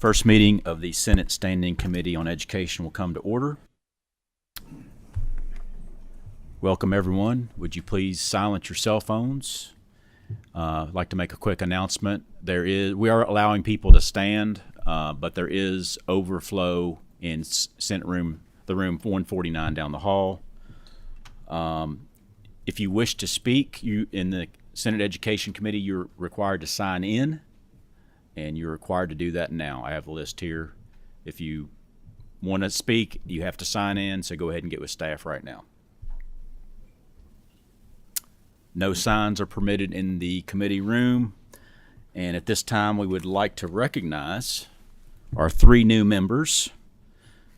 First meeting of the Senate Standing Committee on Education will come to order. Welcome, everyone. Would you please silence your cell phones? I'd like to make a quick announcement. We are allowing people to stand, but there is overflow in Senate room, the room 149 down the hall. If you wish to speak, in the Senate Education Committee, you're required to sign in, and you're required to do that now. I have the list here. If you want to speak, you have to sign in, so go ahead and get with staff right now. No signs are permitted in the committee room, and at this time we would like to recognize our three new members.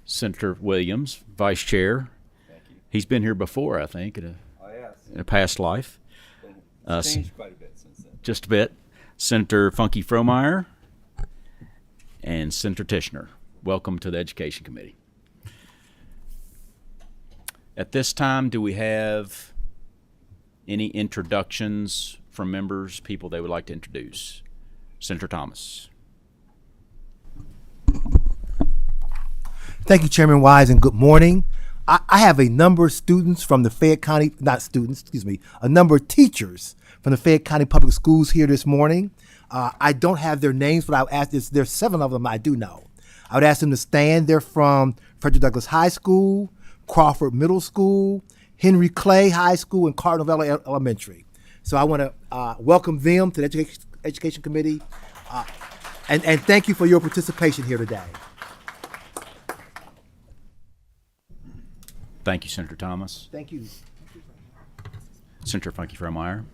Senator Williams, Vice Chair. Thank you. He's been here before, I think, in a past life. It's changed quite a bit since then. Just a bit. Senator Funky Fromeyer and Senator Tishner. Welcome to the Education Committee. At this time, do we have any introductions from members, people they would like to introduce? Senator Thomas. Thank you, Chairman Wise, and good morning. I have a number of students from the Fayette County, a number of teachers from the Fayette County Public Schools here this morning. I don't have their names, but I would ask this. There's 7 of them I do know. I would ask them to stand. They're from Frederick Douglass High School, Crawford Middle School, Henry Clay High School, and Cardinal Valley Elementary. So I want to welcome them to the Education Committee, and thank you for your participation here today. Thank you, Senator Thomas. Thank you. Senator Funky Fromeyer.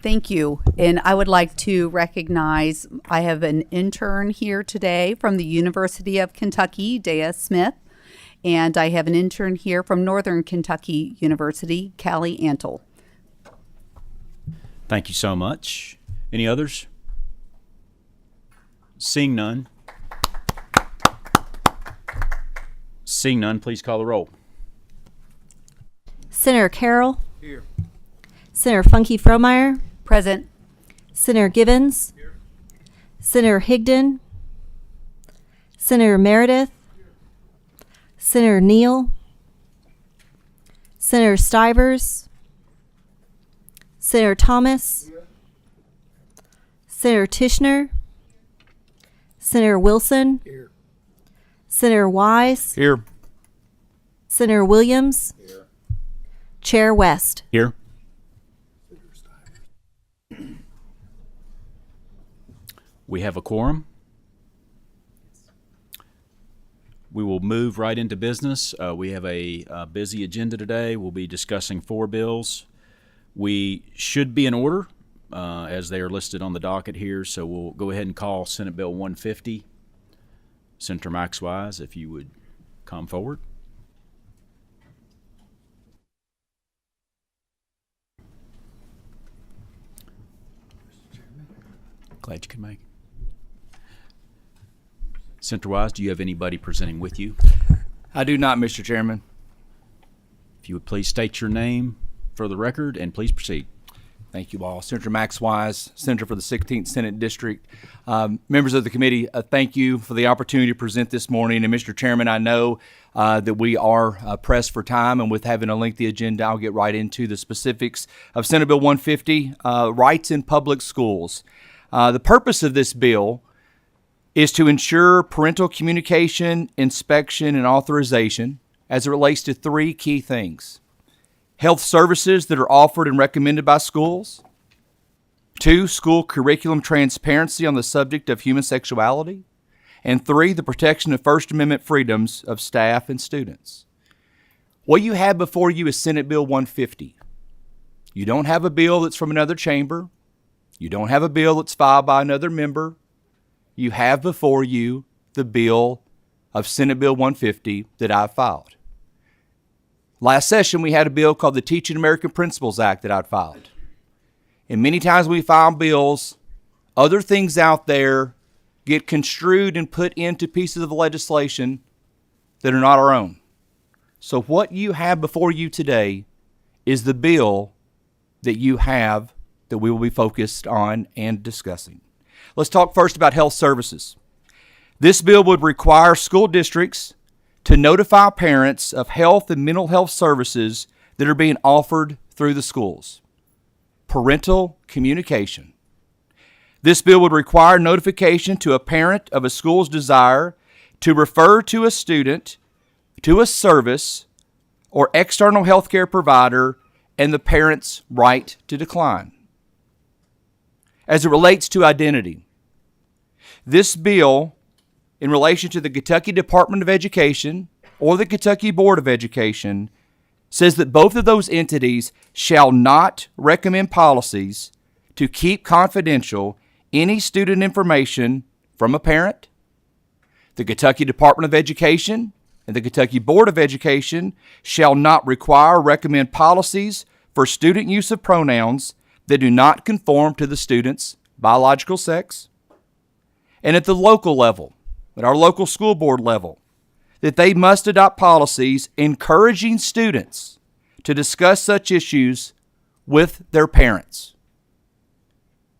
Thank you. And I would like to recognize, I have an intern here today from the University of Kentucky, Dea Smith, and I have an intern here from Northern Kentucky University, Callie Antle. Thank you so much. Any others? Seeing none. Seeing none, please call the roll. Senator Carroll. Here. Senator Funky Fromeyer. Present. Senator Givens. Here. Senator Higdon. Senator Meredith. Here. Senator Neal. Senator Stivers. Senator Thomas. Here. Senator Tishner. Senator Wilson. Here. Senator Wise. Here. Senator Williams. Here. Chair West. Here. We have a quorum. We will move right into business. We have a busy agenda today. We'll be discussing 4 bills. We should be in order as they are listed on the docket here, so we'll go ahead and call Senate Bill 150. Senator Max Wise, if you would come forward. Glad you could make it. Senator Wise, do you have anybody presenting with you? I do not, Mr. Chairman. If you would please state your name for the record and please proceed. Thank you all. Senator Max Wise, Senator for the 16th Senate District. Members of the committee, thank you for the opportunity to present this morning. And Mr. Chairman, I know that we are pressed for time, and with having a lengthy agenda, I'll get right into the specifics of Senate Bill 150, Rights in Public Schools. The purpose of this bill is to ensure parental communication, inspection, and authorization as it relates to 3 key things. Health services that are offered and recommended by schools. 2, school curriculum transparency on the subject of human sexuality. And 3, the protection of First Amendment freedoms of staff and students. What you have before you is Senate Bill 150. You don't have a bill that's from another chamber. You don't have a bill that's filed by another member. You have before you the bill of Senate Bill 150 that I filed. Last session, we had a bill called the Teaching American Principles Act that I'd filed. And many times we file bills, other things out there get construed and put into pieces of legislation that are not our own. So what you have before you today is the bill that you have that we will be focused on and discussing. Let's talk first about health services. This bill would require school districts to notify parents of health and mental health services that are being offered through the schools. Parental communication. This bill would require notification to a parent of a school's desire to refer to a student to a service or external healthcare provider and the parent's right to decline. As it relates to identity, this bill, in relation to the Kentucky Department of Education or the Kentucky Board of Education, says that both of those entities shall not recommend policies to keep confidential any student information from a parent. The Kentucky Department of Education and the Kentucky Board of Education shall not require or recommend policies for student use of pronouns that do not conform to the student's biological sex. And at the local level, at our local school board level, that they must adopt policies encouraging students to discuss such issues with their parents.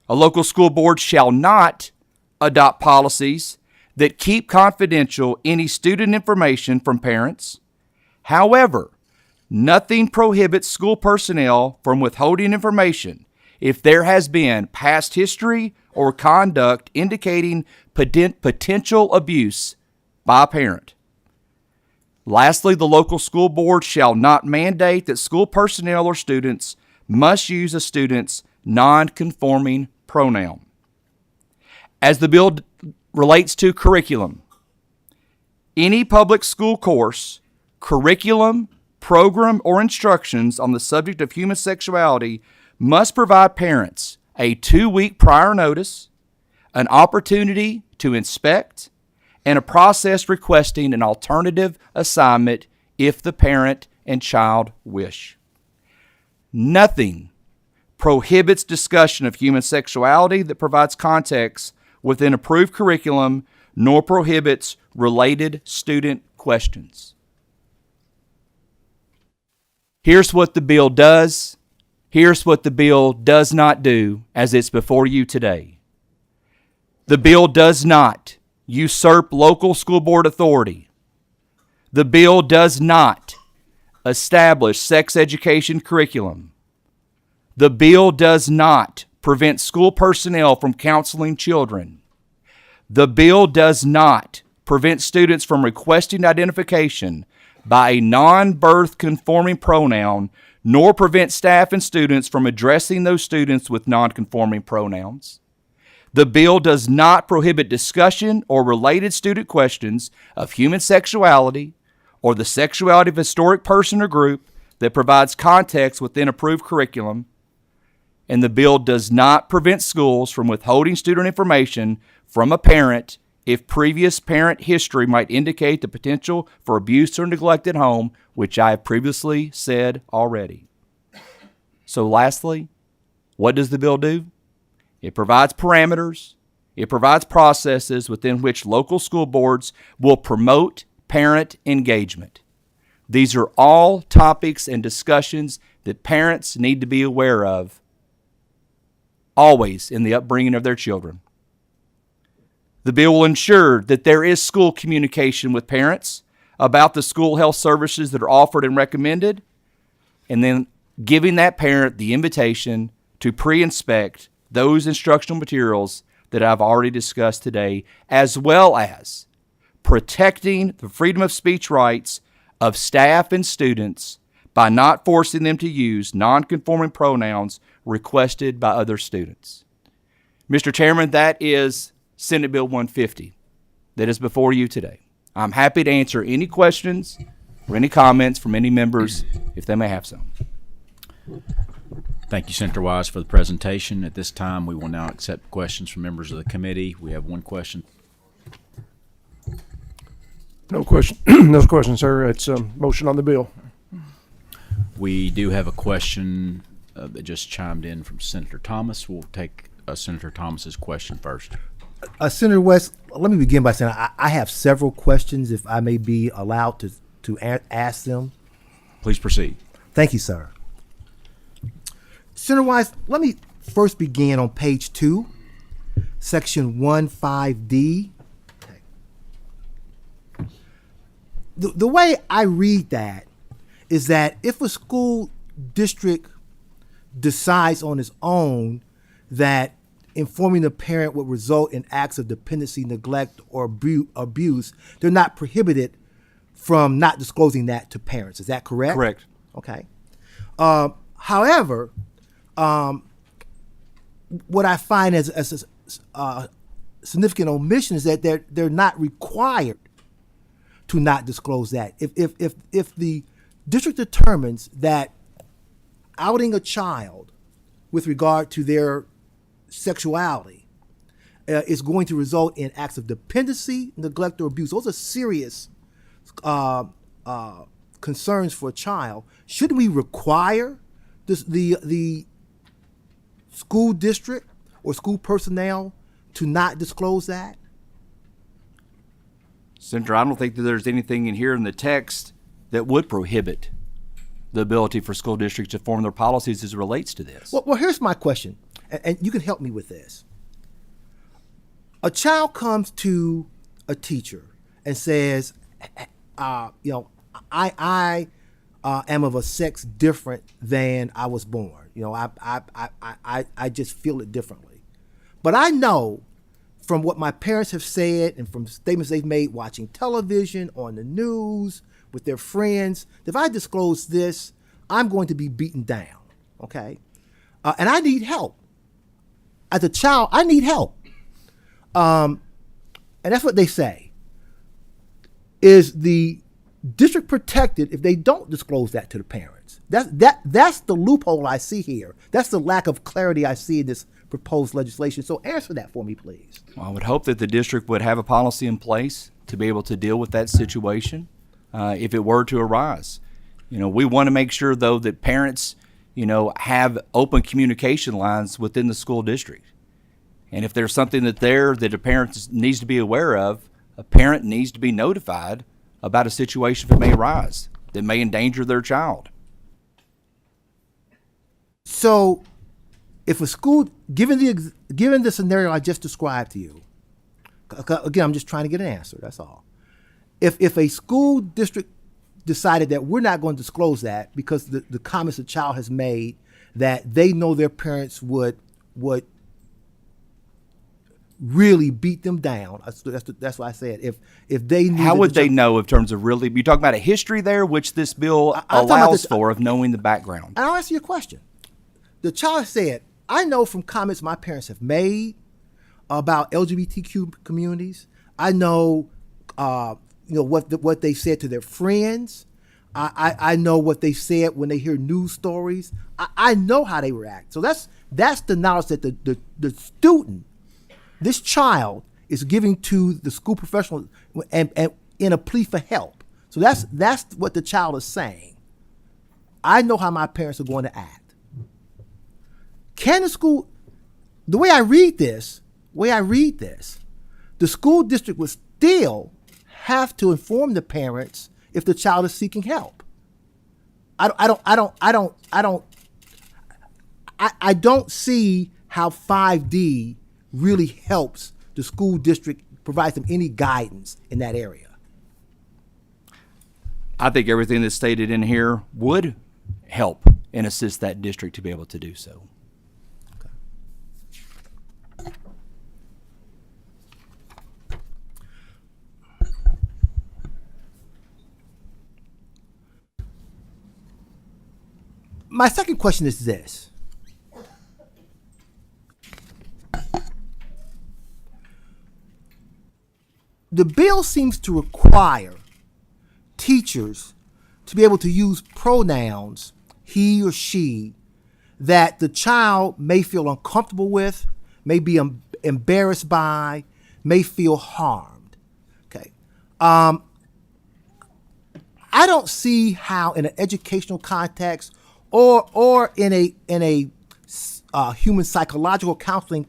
A local school board shall not adopt policies that keep confidential any student information from parents. However, nothing prohibits school personnel from withholding information if there has been past history or conduct indicating potential abuse by a parent. Lastly, the local school board shall not mandate that school personnel or students must use a student's non-conforming pronoun. As the bill relates to curriculum, any public school course, curriculum, program, or instructions on the subject of human sexuality must provide parents a 2-week prior notice, an opportunity to inspect, and a process requesting an alternative assignment if the parent and child wish. Nothing prohibits discussion of human sexuality that provides context within approved curriculum, nor prohibits related student questions. Here's what the bill does. Here's what the bill does not do as it's before you today. The bill does not usurp local school board authority. The bill does not establish sex education curriculum. The bill does not prevent school personnel from counseling children. The bill does not prevent students from requesting identification by a non-birth conforming pronoun, nor prevent staff and students from addressing those students with non-conforming pronouns. The bill does not prohibit discussion or related student questions of human sexuality or the sexuality of a historic person or group that provides context within approved curriculum. And the bill does not prevent schools from withholding student information from a parent if previous parent history might indicate the potential for abuse or neglect at home, which I have previously said already. So lastly, what does the bill do? It provides parameters. It provides processes within which local school boards will promote parent engagement. These are all topics and discussions that parents need to be aware of always in the upbringing of their children. The bill will ensure that there is school communication with parents about the school health services that are offered and recommended, and then giving that parent the invitation to pre-inspect those instructional materials that I've already discussed today, as well as protecting the freedom of speech rights of staff and students by not forcing them to use non-conforming pronouns requested by other students. Mr. Chairman, that is Senate Bill 150 that is before you today. I'm happy to answer any questions or any comments from any members if they may have some. Thank you, Senator Wise, for the presentation. At this time, we will now accept questions from members of the committee. We have one question. No question. No question, sir. It's a motion on the bill. We do have a question that just chimed in from Senator Thomas. We'll take Senator Thomas's question first. Senator West, let me begin by saying I have several questions, if I may be allowed to ask them. Please proceed. Thank you, sir. Senator Wise, let me first begin on page 2, section 15D. Okay. the way I read that is that if a school district decides on its own that informing the parent would result in acts of dependency, neglect, or abuse, they're not prohibited from not disclosing that to parents. Is that correct? Correct. Okay. However, what I find as a significant omission is that they're not required to not disclose that. If the district determines that outing a child with regard to their sexuality is going to result in acts of dependency, neglect, or abuse, those are serious concerns for a child. Shouldn't we require the school district or school personnel to not disclose that? Senator, I don't think that there's anything in here in the text that would prohibit the ability for school districts to form their policies as it relates to this. Well, here's my question, and you can help me with this. A child comes to a teacher and says, I am of a sex different than I was born. I just feel it differently. But I know from what my parents have said and from statements they've made watching television, on the news, with their friends, that if I disclose this, I'm going to be beaten down, okay? And I need help. As a child, I need help. And that's what they say. Is the district protected if they don't disclose that to the parents? That's the loophole I see here. That's the lack of clarity I see in this proposed legislation. So answer that for me, please. Well, I would hope that the district would have a policy in place to be able to deal with that situation if it were to arise. We want to make sure, though, that parents, have open communication lines within the school district. And if there's something that a parent needs to be aware of, a parent needs to be notified about a situation that may arise that may endanger their child. So, if a school, given the scenario I just described to you, again, I'm just trying to get an answer. That's all. If a school district decided that we're not going to disclose that because the comments the child has made that they know their parents would really beat them down. That's why I said if they knew. How would they know in terms of really? You talking about a history there, which this bill allows for, of knowing the background. I'll ask you a question. The child said, "I know from comments my parents have made about LGBTQ communities. I know, what they said to their friends. I know what they said when they hear news stories. I know how they react. So that's the knowledge that the student." This child is giving to the school professional and in a plea for help. So that's what the child is saying. I know how my parents are going to act. Can the school, the way I read this, the school district would still have to inform the parents if the child is seeking help. I don't see how 5D really helps the school district, provides them any guidance in that area. I think everything that's stated in here would help and assist that district to be able to do so. My second question is this. The bill seems to require teachers to be able to use pronouns, he or she, that the child may feel uncomfortable with, may be embarrassed by, may feel harmed. Okay. I don't see how in an educational context or in a human psychological counseling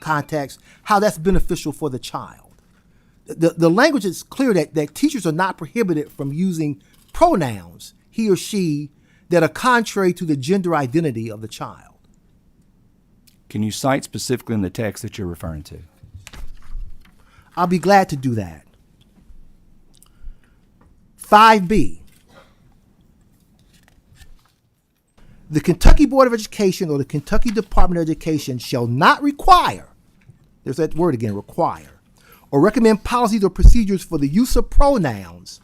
context, how that's beneficial for the child. The language is clear that teachers are not prohibited from using pronouns, he or she, that are contrary to the gender identity of the child. Can you cite specifically in the text that you're referring to? I'll be glad to do that. 5B. The Kentucky Board of Education or the Kentucky Department of Education shall not require, there's that word again, require, or recommend policies or procedures for the use of pronouns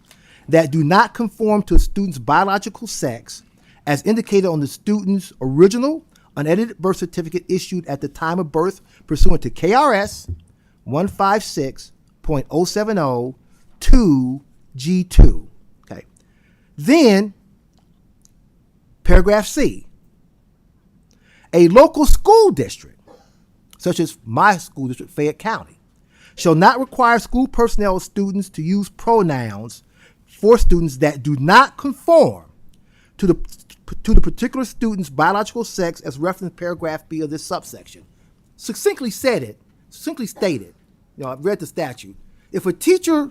that do not conform to a student's biological sex as indicated on the student's original unedited birth certificate issued at the time of birth pursuant to KRS 156.070 2G2. Okay. Then, paragraph C. A local school district, such as my school district, Fayette County, shall not require school personnel or students to use pronouns for students that do not conform to the particular student's biological sex as referenced in paragraph B of this subsection. Succinctly stated, I've read the statute. If a teacher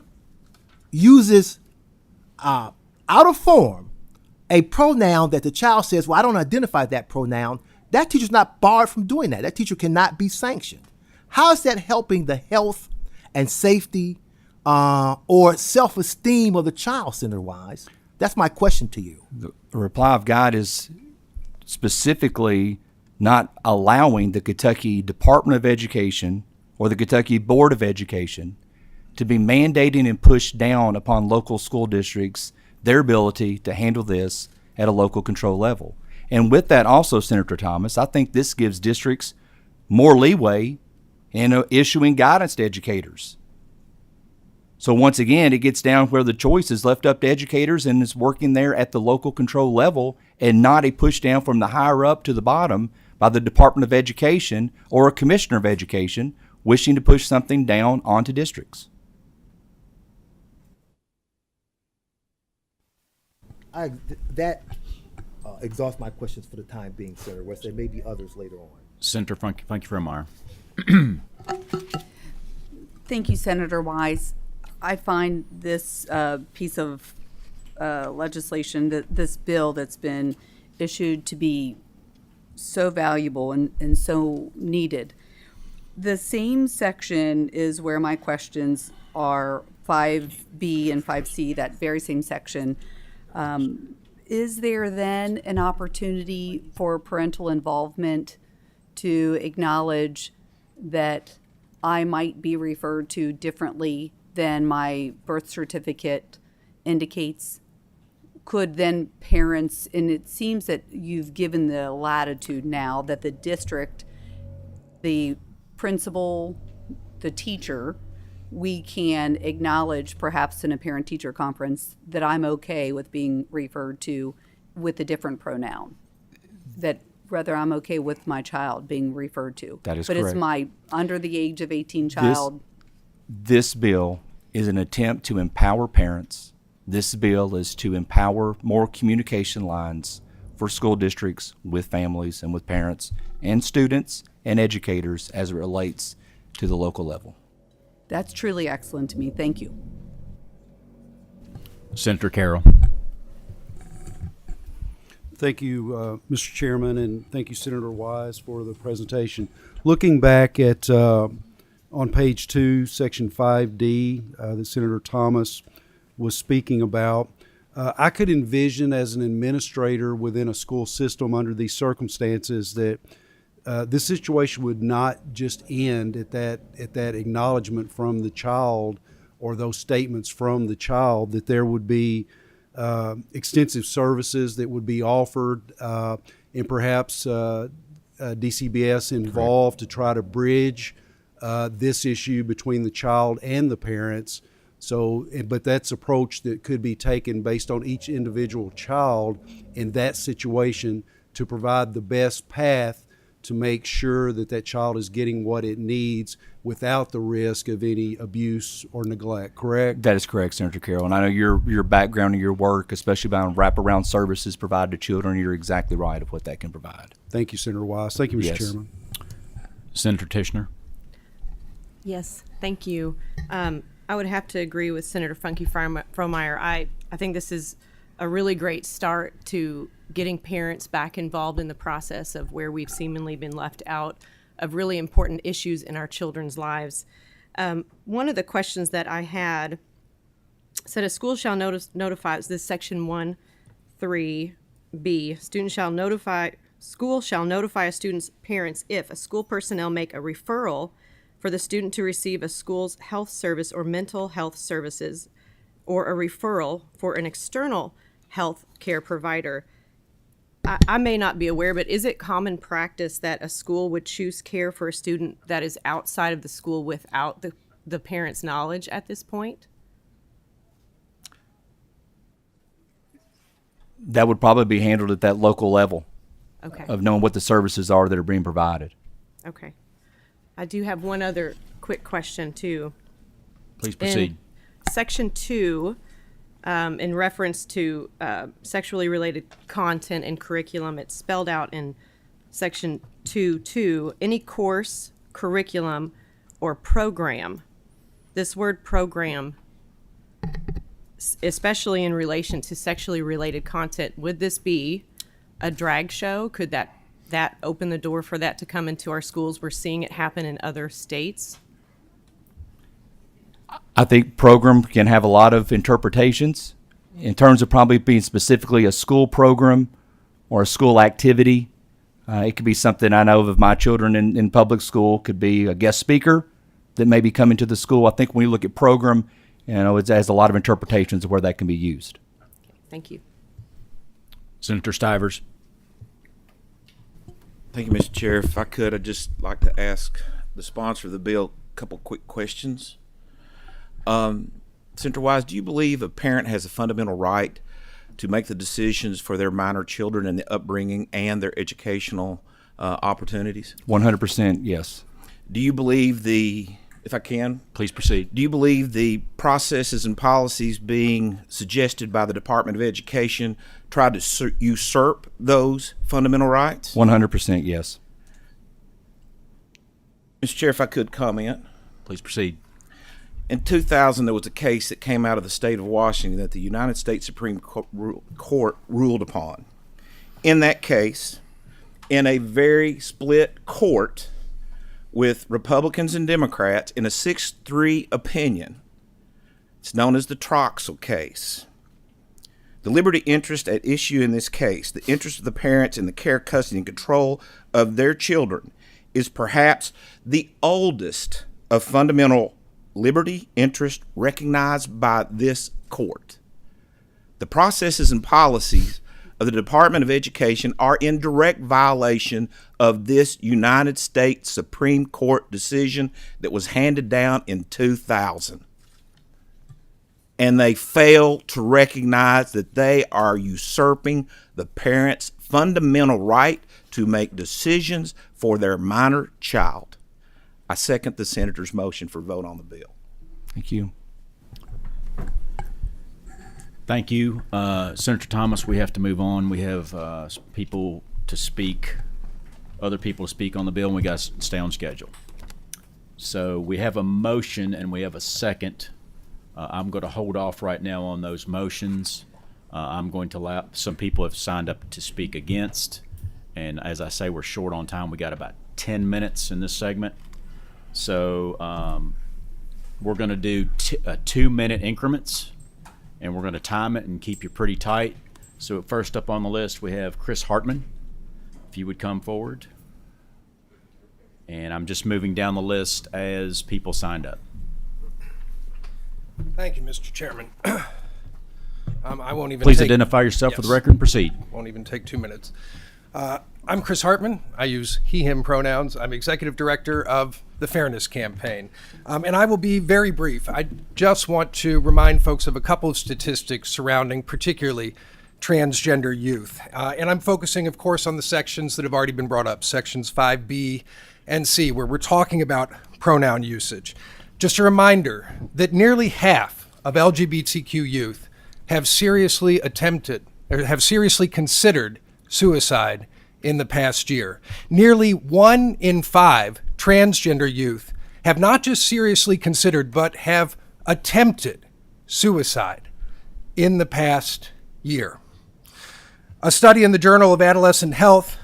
uses out of form a pronoun that the child says, well, I don't identify that pronoun, that teacher's not barred from doing that. That teacher cannot be sanctioned. How is that helping the health and safety or self-esteem of the child, Senator Wise? That's my question to you. The reply I've got is specifically not allowing the Kentucky Department of Education or the Kentucky Board of Education to be mandating and pushed down upon local school districts their ability to handle this at a local control level. And with that also, Senator Thomas, I think this gives districts more leeway in issuing guidance to educators. So once again, it gets down where the choice is left up to educators and is working there at the local control level and not a push down from the higher up to the bottom by the Department of Education or a commissioner of education wishing to push something down onto That exhausts my questions for the time being, Senator West. There may be others later on. Senator Funky Fremeyer. Thank you, Senator Wise. I find this piece of legislation, this bill that's been issued, to be so valuable and so needed. The same section is where my questions are, 5B and 5C, that very same section. Is there then an opportunity for parental involvement to acknowledge that I might be referred to differently than my birth certificate indicates? Could then parents, and it seems that you've given the latitude now that the district, the principal, the teacher, we can acknowledge perhaps in a parent-teacher conference that I'm okay with being referred to with a different pronoun, that rather I'm okay with my child being referred to. That is but correct. it's my under the age of 18 child. This bill is an attempt to empower parents. This bill is to empower more communication lines for school districts with families and with parents and students and educators as it relates to the local level. That's truly excellent to me. Thank you. Senator Carroll. Thank you, Mr. Chairman, and thank you, Senator Wise, for the presentation. Looking back at on page 2, section 5D, that Senator Thomas was speaking about, I could envision as an administrator within a school system under these circumstances that this situation would not just end at that acknowledgement from the child or those statements from the child, that there would be extensive services that would be offered and perhaps DCBS involved to try to bridge this issue between the child and the parents. So, but that's an approach that could be taken based on each individual child in that situation to provide the best path to make sure that that child is getting what it needs without the risk of any abuse or neglect, correct? That is correct, Senator Carroll. And I know your background and your work, especially about wraparound services provided to children, you're exactly right of what that can provide. Thank you, Senator Wise. Thank you, Mr. Yes. Chairman. Senator Tishner. Yes, thank you. I would have to agree with Senator Funky Fremeyer. I think this is a really great start to getting parents back involved in the process of where we've seemingly been left out of really important issues in our children's lives. One of the questions that I had said a school shall notify, this is section 1(3)(b). School shall notify a student's parents if a school personnel make a referral for the student to receive a school's health service or mental health services, or a referral for an external health care provider. I may not be aware, but is it common practice that a school would choose care for a student that is outside of the school without the parent's knowledge at this point? That would probably be handled at that local level Okay. of knowing what the services are that are being provided. Okay. I do have one other quick question, too. Please proceed. In Section 2, in reference to sexually related content and curriculum, it's spelled out in Section 2(2), any course, curriculum, or program. This word program, especially in relation to sexually related content, would this be a drag show? Could that open the door for that to come into our schools? We're seeing it happen in other states. I think program can have a lot of interpretations in terms of probably being specifically a school program or a school activity. It could be something I know of my children in public school, could be a guest speaker that may be coming to the school. I think when you look at program, it has a lot of interpretations of where that can be used. Thank you. Senator Stivers. Thank you, Mr. Chair. If I could, I'd just like to ask the sponsor of the bill a couple quick questions. Senator Wise, do you believe a parent has a fundamental right to make the decisions for their minor children and the upbringing and their educational opportunities? 100% yes. Do you believe if I can, Please proceed. do you believe the processes and policies being suggested by the Department of Education try to usurp those fundamental rights? 100% yes. Mr. Chair, if I could comment. Please proceed. In 2000, there was a case that came out of the state of Washington that the United States Supreme Court ruled upon. In that case, in a very split court with Republicans and Democrats, in a 6-3 opinion, it's known as the Troxel case. The liberty interest at issue in this case, the interest of the parents in the care, custody, and control of their children, is perhaps the oldest of fundamental liberty interest recognized by this court. The processes and policies of the Department of Education are in direct violation of this United States Supreme Court decision that was handed down in 2000. And they fail to recognize that they are usurping the parents' fundamental right to make decisions for their minor child. I second the senator's motion for vote on the bill. Thank you. Thank you. Senator Thomas, we have to move on. We have people to speak, other people to speak on the bill, and we got to stay on schedule. So we have a motion and we have a second. I'm going to hold off right now on those motions. I'm going to allow, some people have signed up to speak against, and as I say, we're short on time. We got about 10 minutes in this segment. So we're going to do 2-minute increments, and we're going to time it and keep you pretty tight. So first up on the list, we have Chris Hartman, if you would come forward. And I'm just moving down the list as people signed up. Thank you, Mr. Chairman. I won't even Please take, identify yourself for the Yes. record and proceed. won't even take 2 minutes. I'm Chris Hartman. I use he, him pronouns. I'm executive director of the Fairness Campaign. And I will be very brief. I just want to remind folks of a couple of statistics surrounding particularly transgender youth. And I'm focusing, of course, on the sections that have already been brought up, sections 5B and C, where we're talking about pronoun usage. Just a reminder that nearly half of LGBTQ youth have seriously considered suicide in the past year. Nearly 1 in 5 transgender youth have not just seriously considered, but have attempted suicide in the past year. A study in the Journal of Adolescent Health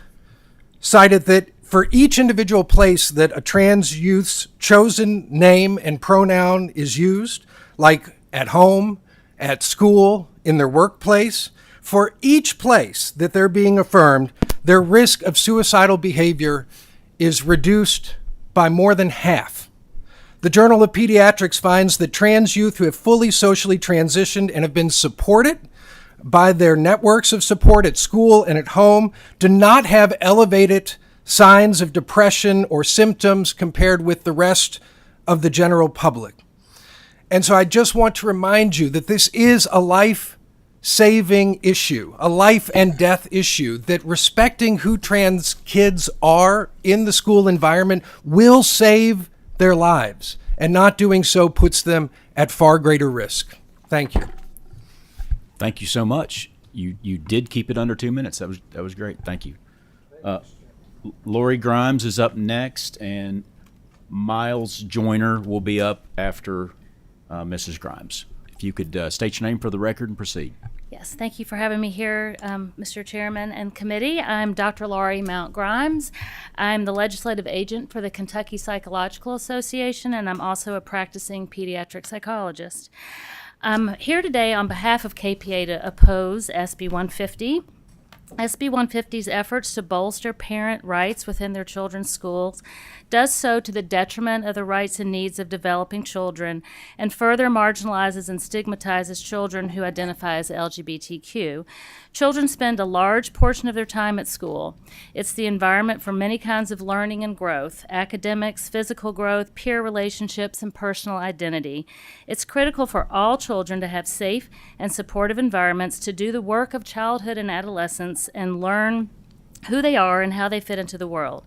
cited that for each individual place that a trans youth's chosen name and pronoun is used, like at home, at school, in their workplace. For each place that they're being affirmed, their risk of suicidal behavior is reduced by more than half. The Journal of Pediatrics finds that trans youth who have fully socially transitioned and have been supported by their networks of support at school and at home do not have elevated signs of depression or symptoms compared with the rest of the general public. And so I just want to remind you that this is a life-saving issue, a life and death issue, that respecting who trans kids are in the school environment will save their lives, and not doing so puts them at far greater risk. Thank you. Thank you so much. You did keep it under 2 minutes. That was great. Thank you. Lori Grimes is up next, and Miles Joyner will be up after Mrs. Grimes. If you could state your name for the record and proceed. Yes, thank you for having me here, Mr. Chairman and committee. I'm Dr. Laurie Mount Grimes. I'm the legislative agent for the Kentucky Psychological Association, and I'm also a practicing pediatric psychologist. I'm here today on behalf of KPA to oppose SB 150. SB 150's efforts to bolster parent rights within their children's schools does so to the detriment of the rights and needs of developing children, and further marginalizes and stigmatizes children who identify as LGBTQ. Children spend a large portion of their time at school. It's the environment for many kinds of learning and growth: academics, physical growth, peer relationships, and personal identity. It's critical for all children to have safe and supportive environments to do the work of childhood and adolescence and learn who they are and how they fit into the world.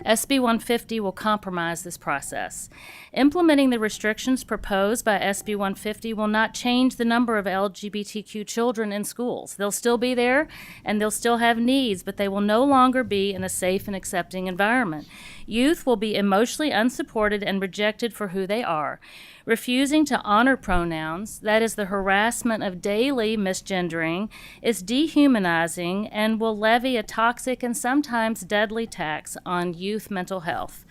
SB 150 will compromise this process. Implementing the restrictions proposed by SB 150 will not change the number of LGBTQ children in schools. They'll still be there and they'll still have needs, but they will no longer be in a safe and accepting environment. Youth will be emotionally unsupported and rejected for who they are. Refusing to honor pronouns, that is the harassment of daily misgendering, is dehumanizing and will levy a toxic and sometimes deadly tax on youth mental health.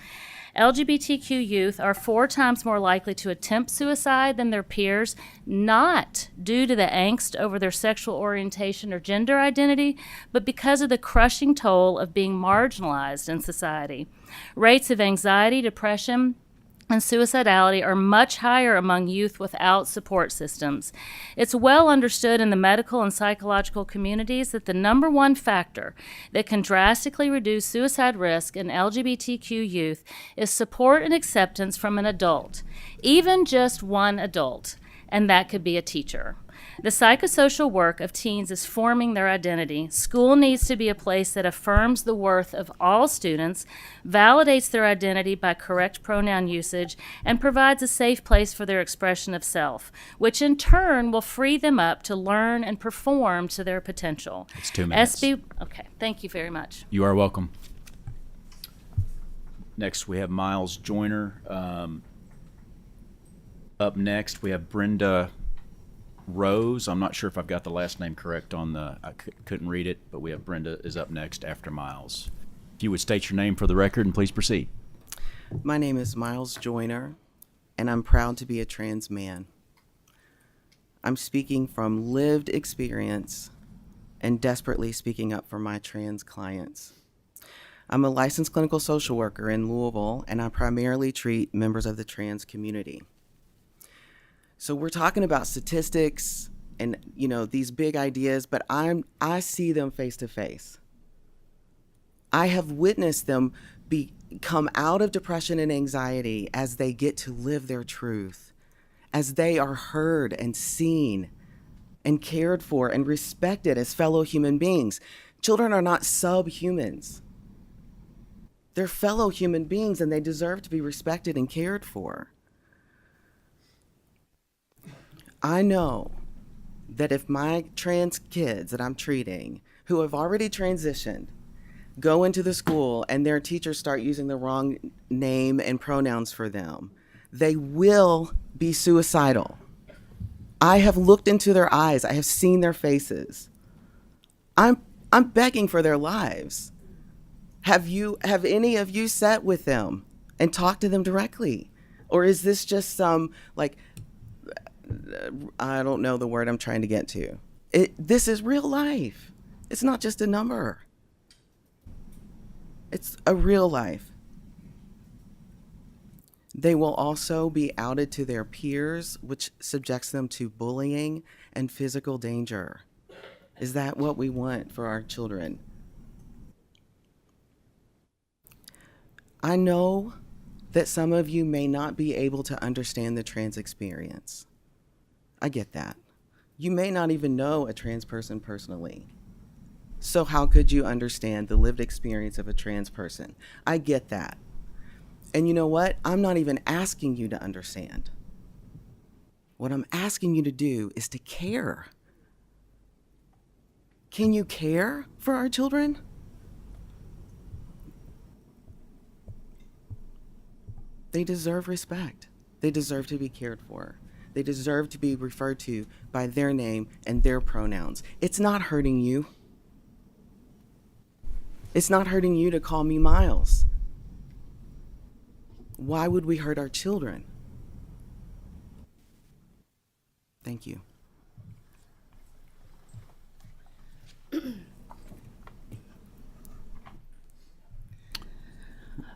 LGBTQ youth are 4 times more likely to attempt suicide than their peers, not due to the angst over their sexual orientation or gender identity, but because of the crushing toll of being marginalized in society. Rates of anxiety, depression, and suicidality are much higher among youth without support systems. It's well understood in the medical and psychological communities that the number one factor that can drastically reduce suicide risk in LGBTQ youth is support and acceptance from an adult, even just one adult, and that could be a teacher. The psychosocial work of teens is forming their identity. School needs to be a place that affirms the worth of all students, validates their identity by correct pronoun usage, and provides a safe place for their expression of self, which in turn will free them up to learn and perform to their potential. It's 2 minutes. Okay, thank you very much. You are welcome. Next, we have Miles Joyner. Up next, we have Brenda Rose. I'm not sure if I've got the last name correct on I couldn't read it, but we have Brenda is up next after Miles. If you would state your name for the record and please proceed. My name is Miles Joyner, and I'm proud to be a trans man. I'm speaking from lived experience and desperately speaking up for my trans clients. I'm a licensed clinical social worker in Louisville, and I primarily treat members of the trans community. So we're talking about statistics and, these big ideas, but I see them face to face. I have witnessed them come out of depression and anxiety as they get to live their truth, as they are heard and seen and cared for and respected as fellow human beings. Children are not subhumans. They're fellow human beings, and they deserve to be respected and cared for. I know that if my trans kids that I'm treating, who have already transitioned, go into the school and their teachers start using the wrong name and pronouns for them, they will be suicidal. I have looked into their eyes. I have seen their faces. I'm begging for their lives. Have any of you sat with them and talked to them directly? Or is this just some I don't know the word I'm trying to get to. This is real life. It's not just a number. It's a real life. They will also be outed to their peers, which subjects them to bullying and physical danger. Is that what we want for our children? I know that some of you may not be able to understand the trans experience. I get that. You may not even know a trans person personally. So how could you understand the lived experience of a trans person? I get that. And you know what? I'm not even asking you to understand. What I'm asking you to do is to care. Can you care for our children? They deserve respect. They deserve to be cared for. They deserve to be referred to by their name and their pronouns. It's not hurting you. It's not hurting you to call me Miles. Why would we hurt our children? Thank you.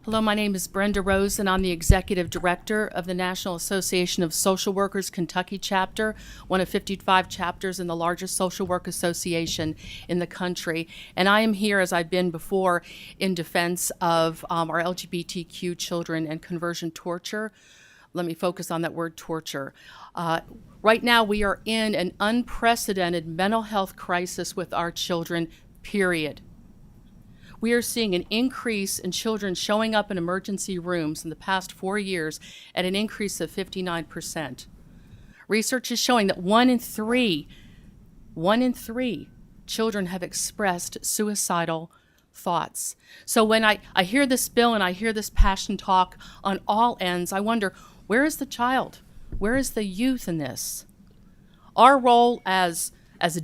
Hello, my name is Brenda Rose, and I'm the Executive Director of the National Association of Social Workers Kentucky chapter, one of 55 chapters in the largest social work association in the country. And I am here, as I've been before, in defense of our LGBTQ children and conversion torture. Let me focus on that word torture. Right now, we are in an unprecedented mental health crisis with our children, period. We are seeing an increase in children showing up in emergency rooms in the past 4 years at an increase of 59%. Research is showing that one in three children have expressed suicidal thoughts. So when I hear this bill and I hear this passion talk on all ends, I wonder, where is the child? Where is the youth in this? Our role as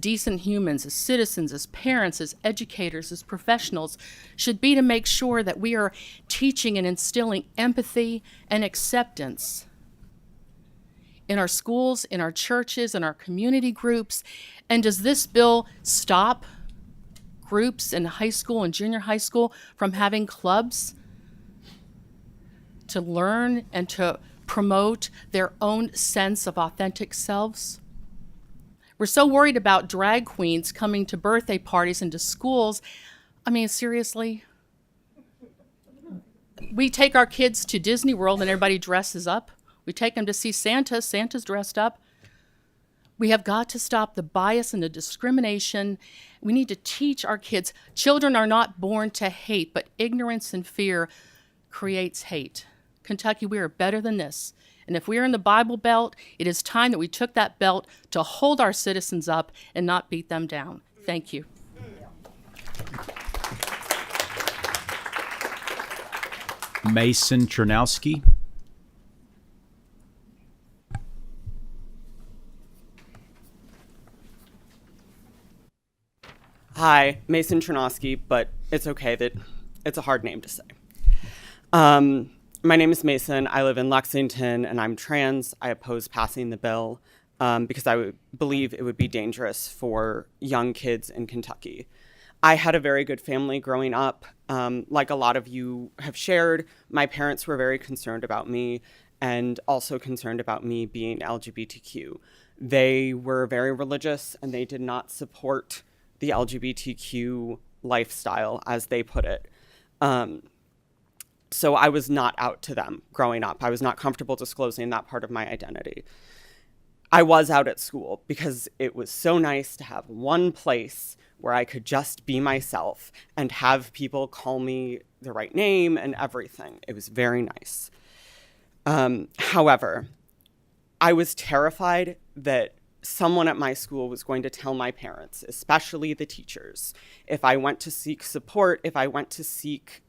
decent humans, as citizens, as parents, as educators, as professionals, should be to make sure that we are teaching and instilling empathy and acceptance in our schools, in our churches, in our community groups. And does this bill stop groups in high school and junior high school from having clubs to learn and to promote their own sense of authentic selves? We're so worried about drag queens coming to birthday parties and to schools. I mean, seriously? We take our kids to Disney World and everybody dresses up. We take them to see Santa. Santa's dressed up. We have got to stop the bias and the discrimination. We need to teach our kids. Children are not born to hate, but ignorance and fear creates hate. Kentucky, we are better than this. And if we are in the Bible Belt, it is time that we took that belt to hold our citizens up and not beat them down. Thank you. Mason Chernowski. Hi, Mason Chernowski, but it's okay that it's a hard name to say. My name is Mason. I live in Lexington, and I'm trans. I oppose passing the bill because I believe it would be dangerous for young kids in Kentucky. I had a very good family growing up. Like a lot of you have shared, my parents were very concerned about me and also concerned about me being LGBTQ. They were very religious, and they did not support the LGBTQ lifestyle, as they put it. So I was not out to them growing up. I was not comfortable disclosing that part of my identity. I was out at school because it was so nice to have one place where I could just be myself and have people call me the right name and everything. It was very nice. However, I was terrified that someone at my school was going to tell my parents, especially the teachers, if I went to seek support, if I went to seek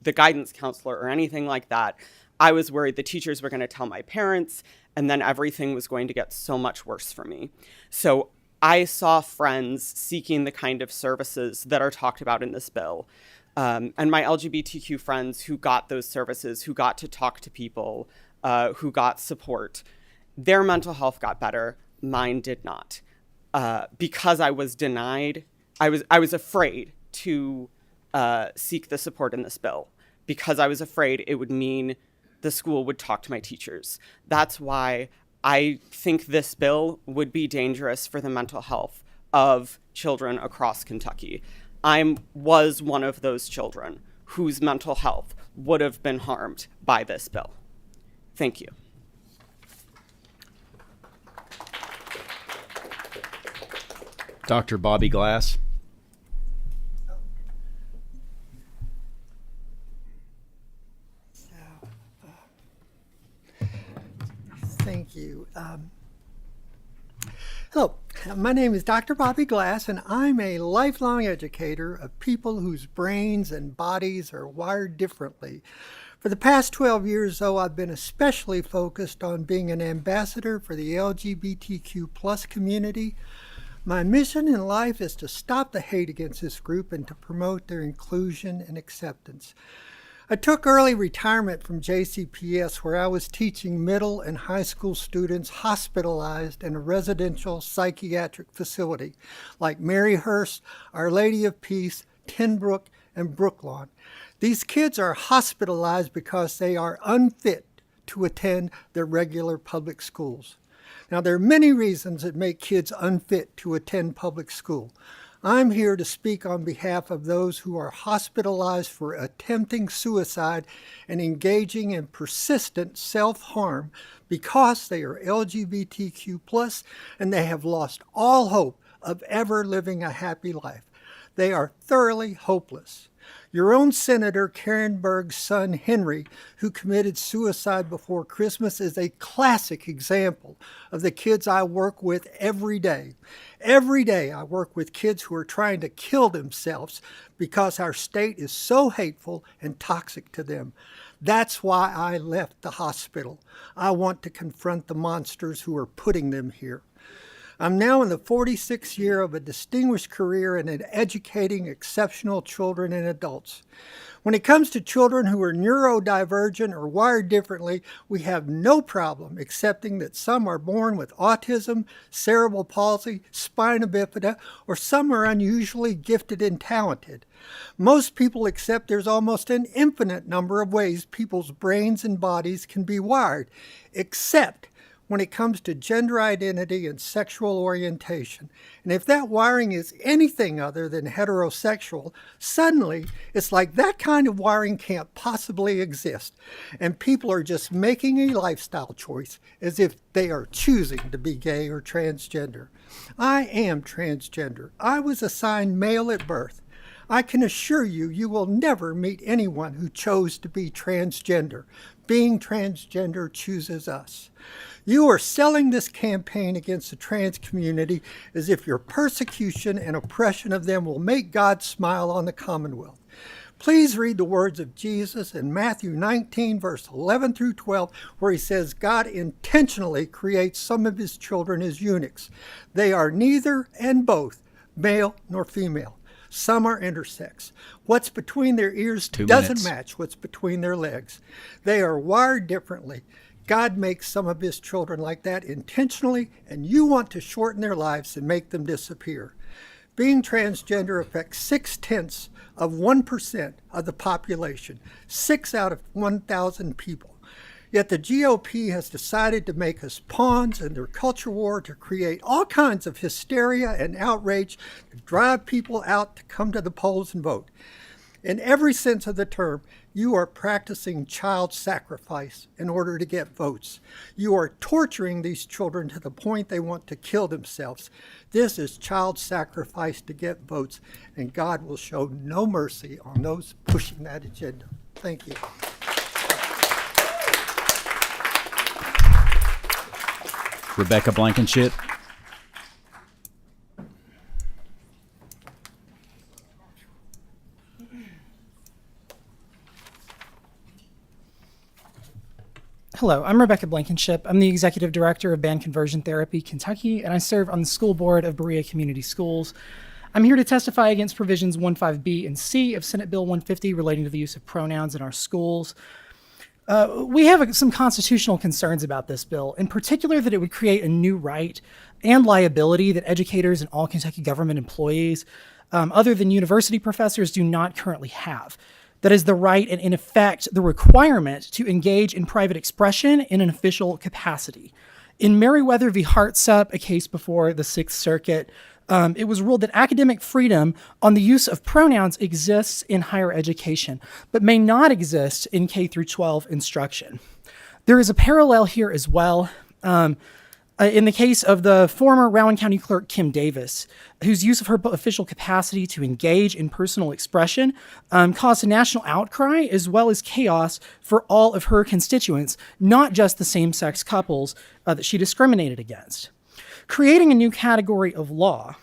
the guidance counselor or anything like that, I was worried the teachers were going to tell my parents, and then everything was going to get so much worse for me. So I saw friends seeking the kind of services that are talked about in this bill. And my LGBTQ friends who got those services, who got to talk to people, who got support. Their mental health got better. Mine did not. Because I was denied, I was afraid to seek the support in this bill, because I was afraid it would mean the school would talk to my teachers. That's why I think this bill would be dangerous for the mental health of children across Kentucky. I was one of those children whose mental health would have been harmed by this bill. Thank you. Dr. Bobby Glass. Thank you. Hello, my name is Dr. Bobby Glass, and I'm a lifelong educator of people whose brains and bodies are wired differently. For the past 12 years, though, I've been especially focused on being an ambassador for the LGBTQ+ community. My mission in life is to stop the hate against this group and to promote their inclusion and acceptance. I took early retirement from JCPS, where I was teaching middle and high school students hospitalized in a residential psychiatric facility like Maryhurst, Our Lady of Peace, Tenbrook, and Brooklawn. These kids are hospitalized because they are unfit to attend their regular public schools. Now, there are many reasons that make kids unfit to attend public school. I'm here to speak on behalf of those who are hospitalized for attempting suicide and engaging in persistent self-harm because they are LGBTQ+ and they have lost all hope of ever living a happy life. They are thoroughly hopeless. Your own Senator Karen Berg's son, Henry, who committed suicide before Christmas, is a classic example of the kids I work with every day. Every day I work with kids who are trying to kill themselves because our state is so hateful and toxic to them. That's why I left the hospital. I want to confront the monsters who are putting them here. I'm now in the 46th year of a distinguished career in educating exceptional children and adults. When it comes to children who are neurodivergent or wired differently, we have no problem accepting that some are born with autism, cerebral palsy, spina bifida, or some are unusually gifted and talented. Most people accept there's almost an infinite number of ways people's brains and bodies can be wired, except when it comes to gender identity and sexual orientation. And if that wiring is anything other than heterosexual, suddenly it's like that kind of wiring can't possibly exist. And people are just making a lifestyle choice as if they are choosing to be gay or transgender. I am transgender. I was assigned male at birth. I can assure you, you will never meet anyone who chose to be transgender. Being transgender chooses us. You are selling this campaign against the trans community as if your persecution and oppression of them will make God smile on the Commonwealth. Please read the words of Jesus in Matthew 19, verse 11 through 12, where he says God intentionally creates some of his children as eunuchs. They are neither and both, male nor female. Some are intersex. What's between their ears doesn't match what's between their legs. They are wired differently. God makes some of his children like that intentionally, and you want to shorten their lives and make them disappear. Being transgender affects 0.6% of the population, 6 out of 1,000 people. Yet the GOP has decided to make us pawns in their culture war to create all kinds of hysteria and outrage to drive people out to come to the polls and vote. In every sense of the term, you are practicing child sacrifice in order to get votes. You are torturing these children to the point they want to kill themselves. This is child sacrifice to get votes, and God will show no mercy on those pushing that agenda. Thank you. Rebecca Blankenship. Hello, I'm Rebecca Blankenship. I'm the Executive Director of Band Conversion Therapy Kentucky, and I serve on the school board of Berea Community Schools. I'm here to testify against provisions 15B and C of Senate Bill 150 relating to the use of pronouns in our schools. We have some constitutional concerns about this bill, in particular that it would create a new right and liability that educators and all Kentucky government employees, other than university professors, do not currently have. That is the right and, in effect, the requirement to engage in private expression in an official capacity. In Meriwether v. Hartsup, a case before the Sixth Circuit, it was ruled that academic freedom on the use of pronouns exists in higher education, but may not exist in K through 12 instruction. There is a parallel here as well. In the case of the former Rowan County Clerk Kim Davis, whose use of her official capacity to engage in personal expression caused a national outcry as well as chaos for all of her constituents, not just the same-sex couples that she discriminated against. Creating a new category of law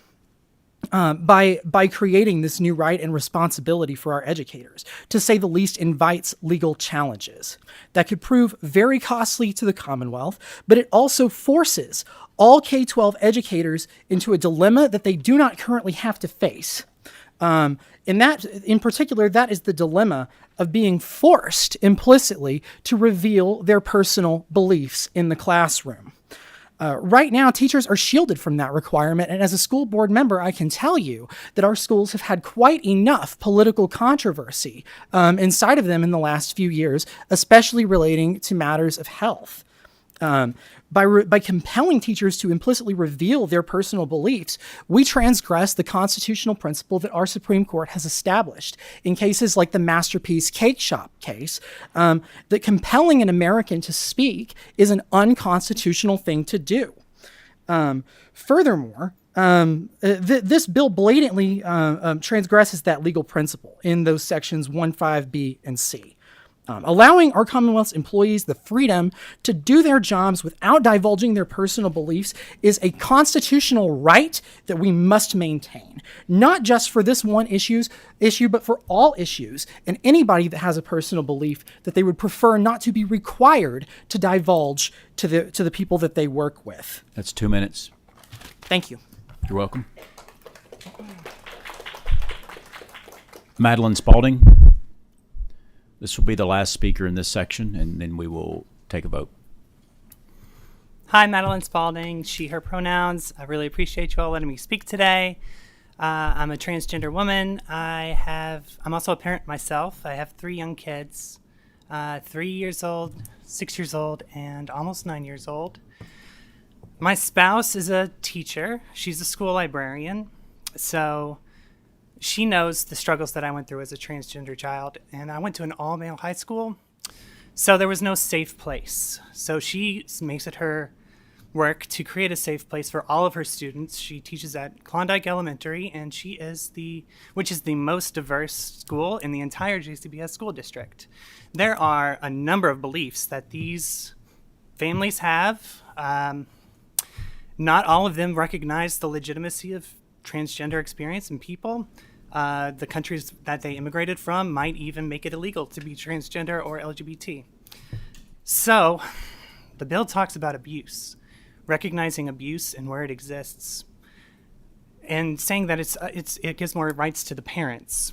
by creating this new right and responsibility for our educators, to say the least, invites legal challenges that could prove very costly to the Commonwealth, but it also forces all K-12 educators into a dilemma that they do not currently have to face. And that, in particular, that is the dilemma of being forced implicitly to reveal their personal beliefs in the classroom. Right now, teachers are shielded from that requirement, and as a school board member, I can tell you that our schools have had quite enough political controversy inside of them in the last few years, especially relating to matters of health. By compelling teachers to implicitly reveal their personal beliefs, we transgress the constitutional principle that our Supreme Court has established in cases like the Masterpiece Cake Shop case, that compelling an American to speak is an unconstitutional thing to do. Furthermore, this bill blatantly transgresses that legal principle in those sections 1, 5, B, and C. Allowing our Commonwealth's employees the freedom to do their jobs without divulging their personal beliefs is a constitutional right that we must maintain, not just for this one issue, but for all issues, and anybody that has a personal belief that they would prefer not to be required to divulge to the people that they work with. That's 2 minutes. Thank you. You're welcome. Madeline Spalding. This will be the last speaker in this section, and then we will take a vote. Hi, Madeline Spalding, she, her pronouns. I really appreciate you all letting me speak today. I'm a transgender woman. I'm also a parent myself. I have 3 young kids, 3 years old, 6 years old, and almost 9 years old. My spouse is a teacher. She's a school librarian. So she knows the struggles that I went through as a transgender child, and I went to an all-male high school, so there was no safe place. So she makes it her work to create a safe place for all of her students. She teaches at Klondike Elementary, and which is the most diverse school in the entire JCBS school district. There are a number of beliefs that these families have. Not all of them recognize the legitimacy of transgender experience in people. The countries that they immigrated from might even make it illegal to be transgender or LGBT. So the bill talks about abuse, recognizing abuse and where it exists, and saying that it gives more rights to the parents.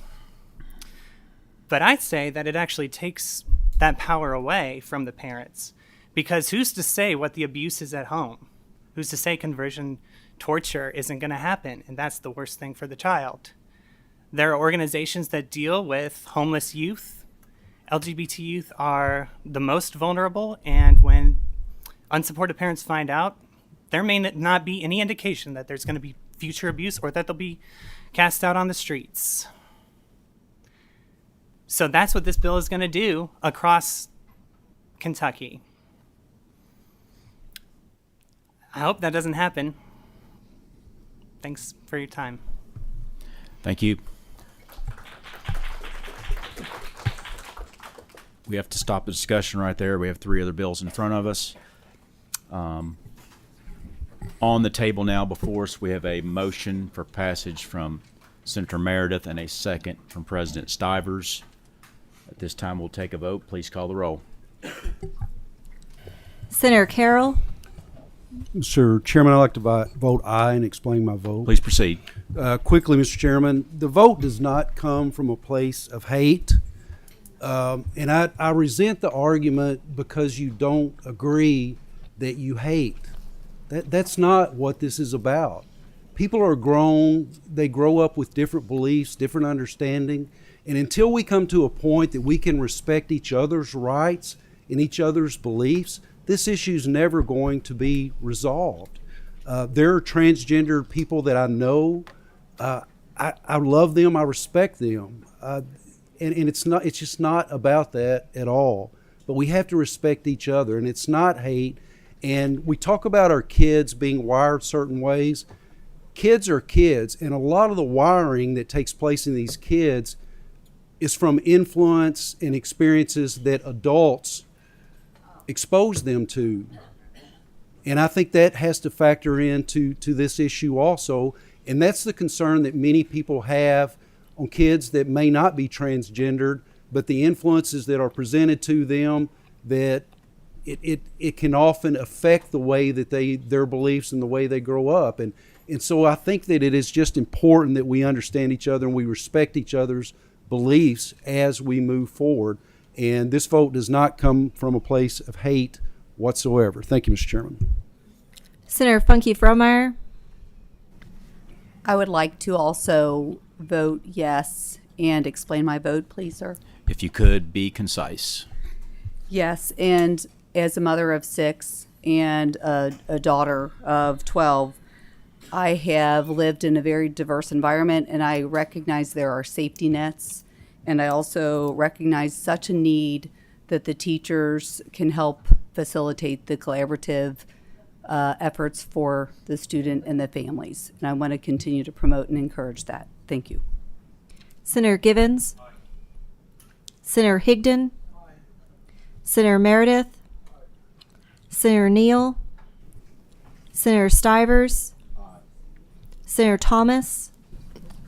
But I say that it actually takes that power away from the parents, because who's to say what the abuse is at home? Who's to say conversion torture isn't going to happen, and that's the worst thing for the child? There are organizations that deal with homeless youth. LGBT youth are the most vulnerable, and when unsupported parents find out, there may not be any indication that there's going to be future abuse or that they'll be cast out on the streets. So that's what this bill is going to do across Kentucky. I hope that doesn't happen. Thanks for your time. Thank you. We have to stop the discussion right there. We have 3 other bills in front of us. On the table now before us, we have a motion for passage from Senator Meredith and a second from President Stivers. At this time, we'll take a vote. Please call the roll. Senator Carroll. Mr. Chairman, I'd like to vote aye and explain my vote. Please proceed. Quickly, Mr. Chairman, the vote does not come from a place of hate. And I resent the argument because you don't agree that you hate. That's not what this is about. People are grown, they grow up with different beliefs, different understanding, and until we come to a point that we can respect each other's rights and each other's beliefs, this issue is never going to be resolved. There are transgender people that I know. I love them, I respect them. And it's just not about that at all. But we have to respect each other, and it's not hate. And we talk about our kids being wired certain ways. Kids are kids, and a lot of the wiring that takes place in these kids is from influence and experiences that adults expose them to. And I think that has to factor into this issue also. And that's the concern that many people have on kids that may not be transgendered, but the influences that are presented to them, that it can often affect the way that their beliefs and the way they grow up. And so I think that it is just important that we understand each other and we respect each other's beliefs as we move forward. And this vote does not come from a place of hate whatsoever. Thank you, Mr. Chairman. Senator Funke Fromeyer. I would like to also vote yes and explain my vote, please, sir. If you could be concise. Yes, and as a mother of 6 and a daughter of 12, I have lived in a very diverse environment, and I recognize there are safety nets, and I also recognize such a need that the teachers can help facilitate the collaborative efforts for the student and the families. And I want to continue to promote and encourage that. Thank you. Senator Givens. Senator Higdon. Senator Meredith. Senator Neal. Senator Stivers. Senator Thomas.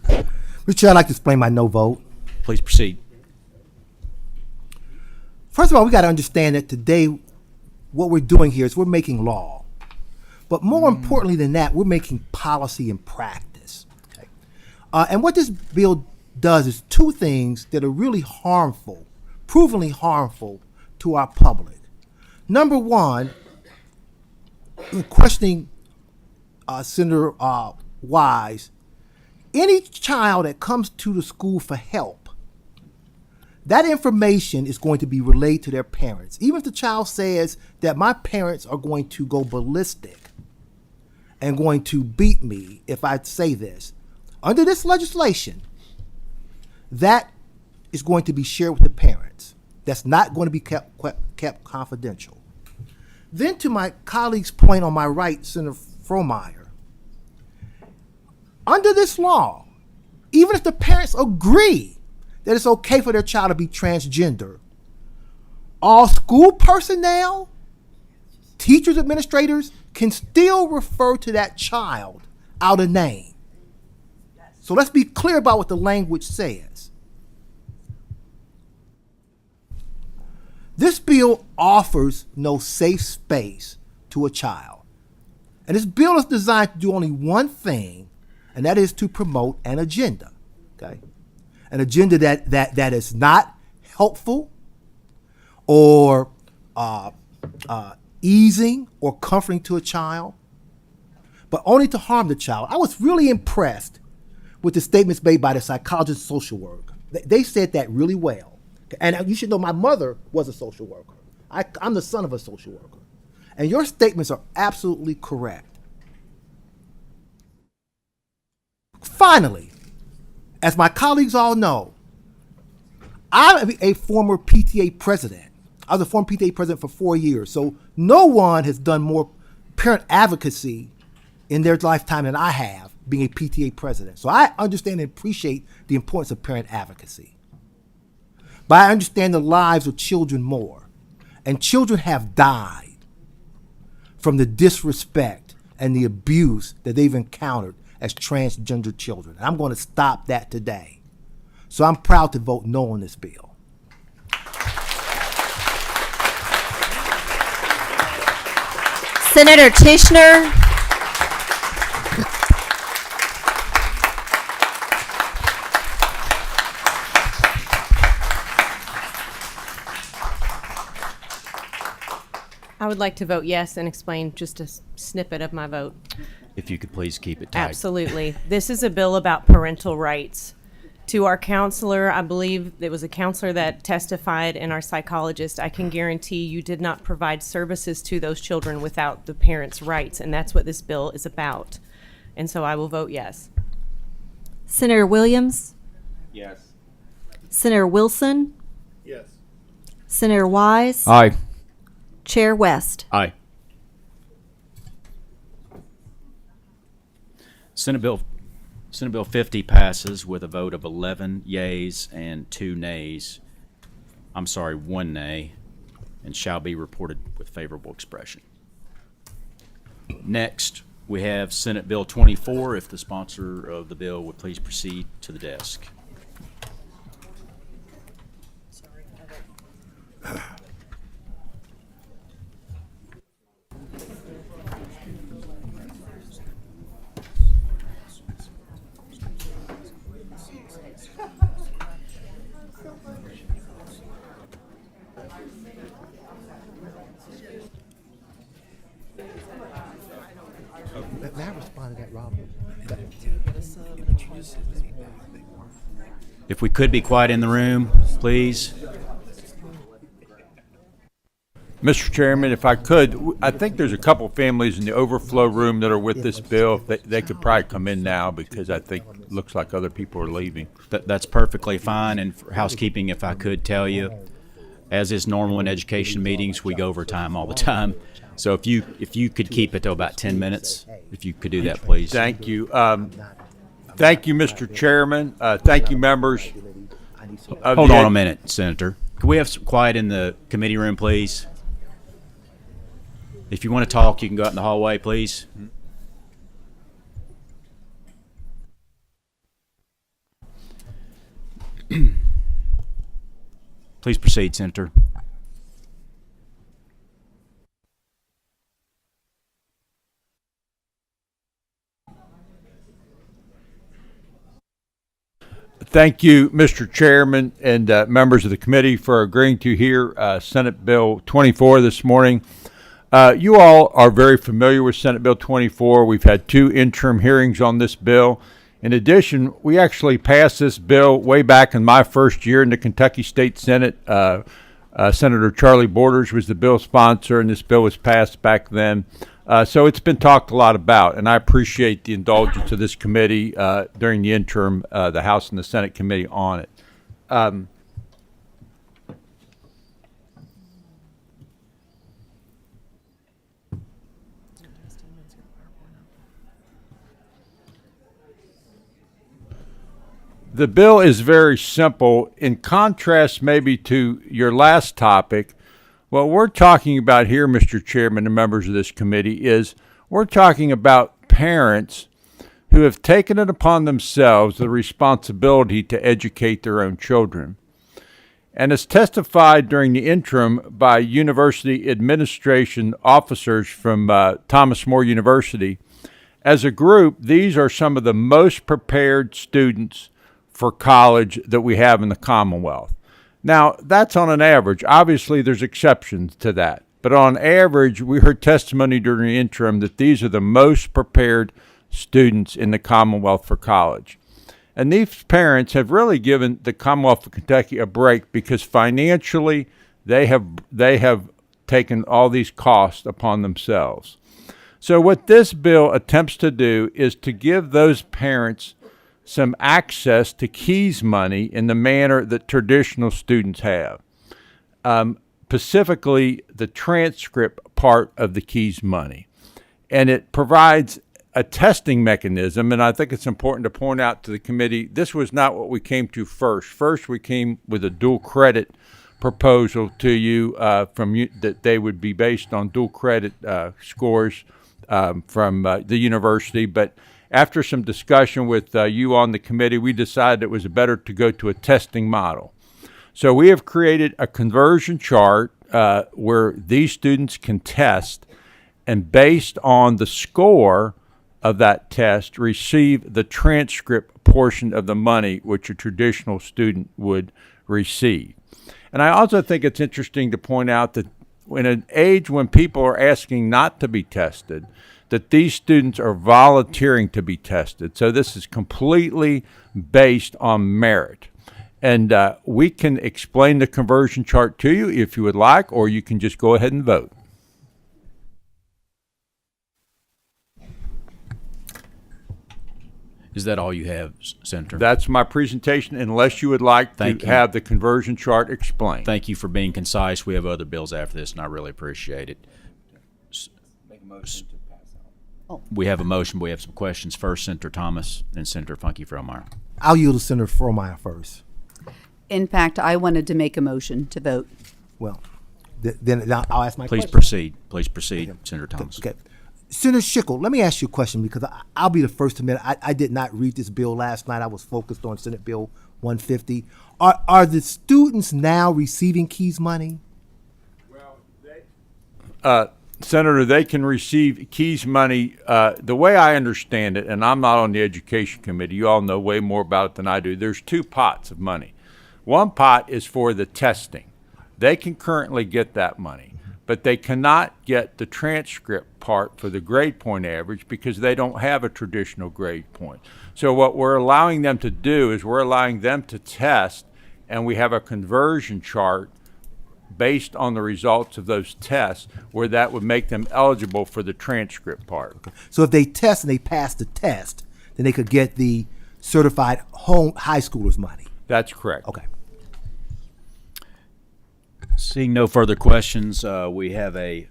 Mr. Chair, I'd like to explain my no vote. Please proceed. First of all, we got to understand that today what we're doing here is we're making law. But more importantly than that, we're making policy and practice. Okay? And what this bill does is two things that are really harmful, provenly harmful to our public. Number one, in questioning Senator Wise, any child that comes to the school for help, that information is going to be relayed to their parents. Even if the child says that my parents are going to go ballistic and going to beat me if I say this, under this legislation, that is going to be shared with the parents. That's not going to be kept confidential. Then to my colleague's point on my right, Senator Fromeyer, under this law, even if the parents agree that it's okay for their child to be transgender, all school personnel, teachers, administrators can still refer to that child out of name. So let's be clear about what the language says. This bill offers no safe space to a child. And this bill is designed to do only one thing, and that is to promote an agenda. Okay? An agenda that is not helpful or easing or comforting to a child, but only to harm the child. I was really impressed with the statements made by the psychologist and social worker. They said that really well. And you should know my mother was a social worker. I'm the son of a social worker. And your statements are absolutely correct. Finally, as my colleagues all know, I'm a former PTA president. I was a former PTA president for 4 years. So no one has done more parent advocacy in their lifetime than I have, being a PTA president. So I understand and appreciate the importance of parent advocacy. But I understand the lives of children more. And children have died from the disrespect and the abuse that they've encountered as transgender children. And I'm going to stop that today. So I'm proud to vote no on this bill. Senator Tishner. would like to vote yes and explain just a snippet of my vote. If you could please keep it tight. Absolutely. This is a bill about parental rights. To our counselor, I believe it was a counselor that testified, and our psychologist, I can guarantee you did not provide services to those children without the parents' rights, and that's what this bill is about. And so I will vote yes. Senator Williams, Yes. Senator Wilson, Yes. Senator Wise, Aye. Chair West. Aye. Senate Bill 50 passes with a vote of 11 yeas and 2 nays. I'm sorry, 1 nay, and shall be reported with favorable expression. Next, we have Senate Bill 24. If the sponsor of the bill would please proceed to the desk. May I respond to that, Robert? If we could be quiet in the room, please. Mr. Chairman, if I could, I think there's a couple families in the overflow room that are with this bill. They could probably come in now because I think it looks like other people are leaving. That's perfectly fine. And for housekeeping, if I could tell you, as is normal in education meetings, we go over time all the time. So if you could keep it to about 10 minutes, if you could do that, please. Thank you. Thank you, Mr. Chairman. Thank you, members. Hold on a minute, Senator. Can we have some quiet in the committee room, please? If you want to talk, you can go out in the hallway, please. Please proceed, Senator. Thank you, Mr. Chairman and members of the committee for agreeing to hear Senate Bill 24 this morning. You all are very familiar with Senate Bill 24. We've had 2 interim hearings on this bill. In addition, we actually passed this bill way back in my first year in the Kentucky State Senate. Senator Charlie Borders was the bill sponsor, and this bill was passed back then. So it's been talked a lot about, and I appreciate the indulgence of this committee during the interim, the House and the Senate committee on it. The bill is very simple. In contrast maybe to your last topic, what we're talking about here, Mr. Chairman and members of this committee, is we're talking about parents who have taken it upon themselves the responsibility to educate their own children. And as testified during the interim by university administration officers from Thomas More University, as a group, these are some of the most prepared students for college that we have in the Commonwealth. Now, that's on an average. Obviously, there's exceptions to that. But on average, we heard testimony during the interim that these are the most prepared students in the Commonwealth for college. And these parents have really given the Commonwealth of Kentucky a break because financially they have taken all these costs upon themselves. So what this bill attempts to do is to give those parents some access to KEYS money in the manner that traditional students have. Specifically, the transcript part of the KEYS money. And it provides a testing mechanism, and I think it's important to point out to the committee, this was not what we came to first. First, we came with a dual credit proposal to you that they would be based on dual credit scores from the university, but after some discussion with you on the committee, we decided it was better to go to a testing model. So we have created a conversion chart where these students can test, and based on the score of that test, receive the transcript portion of the money which a traditional student would receive. And I also think it's interesting to point out that in an age when people are asking not to be tested, that these students are volunteering to be tested. So this is completely based on merit. And we can explain the conversion chart to you if you would like, or you can just go ahead and vote. Is that all you have, Senator? That's my presentation, unless you would like Thank to you. have the conversion chart explained. Thank you for being concise. We have other bills after this, and I really appreciate it. Make a motion to pass out. We have a motion, but we have some questions. First, Senator Thomas, then Senator Funky Frommeyer. I'll yield to Senator Frommeyer first. In fact, I wanted to make a motion to vote. Well, then I'll ask my Please question. proceed. Please proceed, Senator Thomas. Okay. Senator Schickel, let me ask you a question because I'll be the first to admit I did not read this bill last night. I was focused on Senate Bill 150. Are the students now receiving KEYS money? Senator, they can receive KEYS money. The way I understand it, and I'm not on the Education Committee, you all know way more about it than I do. There's two pots of money. One pot is for the testing. They can currently get that money, but they cannot get the transcript part for the grade point average because they don't have a traditional grade point. So what we're allowing them to do is we're allowing them to test, and we have a conversion chart based on the results of those tests where that would make them eligible for the transcript part. So if they test and they pass the test, then they could get the certified high schoolers money. That's correct. Okay. Seeing no further questions, we have a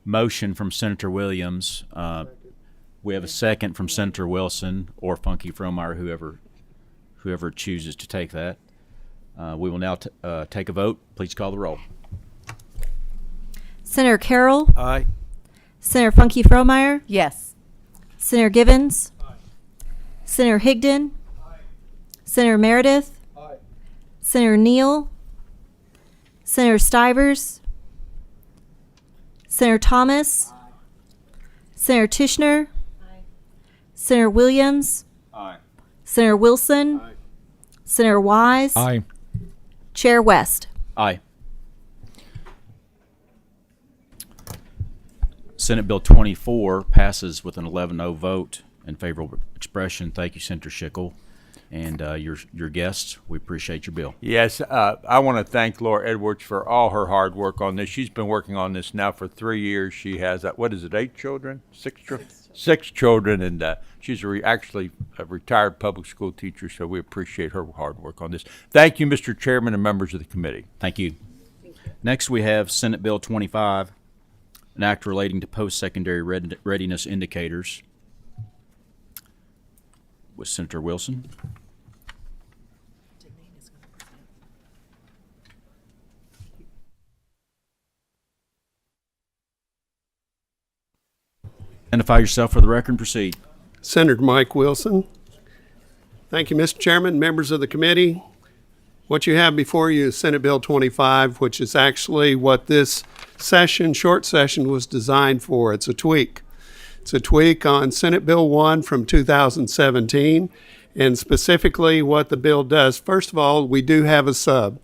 motion from Senator Williams. We have a second from Senator Wilson or Funky Frommeyer, whoever chooses to take that. We will now take a vote. Please call the roll. Senator Carroll. Aye. Senator Funky Frommeyer. Yes. Senator Givens. Senator Higdon. Senator Meredith. Senator Neal. Senator Stivers. Senator Thomas. Senator Tishner. Senator Williams. Senator Wilson. Senator Wise. Chair West. Aye. Senate Bill 24 passes with an 11-0 vote in favorable expression. Thank you, Senator Schickel, and your guests. We appreciate your bill. Yes, I want to thank Laura Edwards for all her hard work on this. She's been working on this now for 3 years. She has, 8 children? 6 children? 6 children, and she's actually a retired public school teacher, so we appreciate her hard work on this. Thank you, Mr. Chairman and members of the committee. Thank you. Next, we have Senate Bill 25, an act relating to post-secondary readiness indicators, with Senator Wilson. Identify yourself for the record and proceed. Senator Mike Wilson. Thank you, Mr. Chairman, members of the committee. What you have before you is Senate Bill 25, which is actually what this short session was designed for. It's a tweak. It's a tweak on Senate Bill 1 from 2017, and specifically what the bill does. First of all, we do have a sub.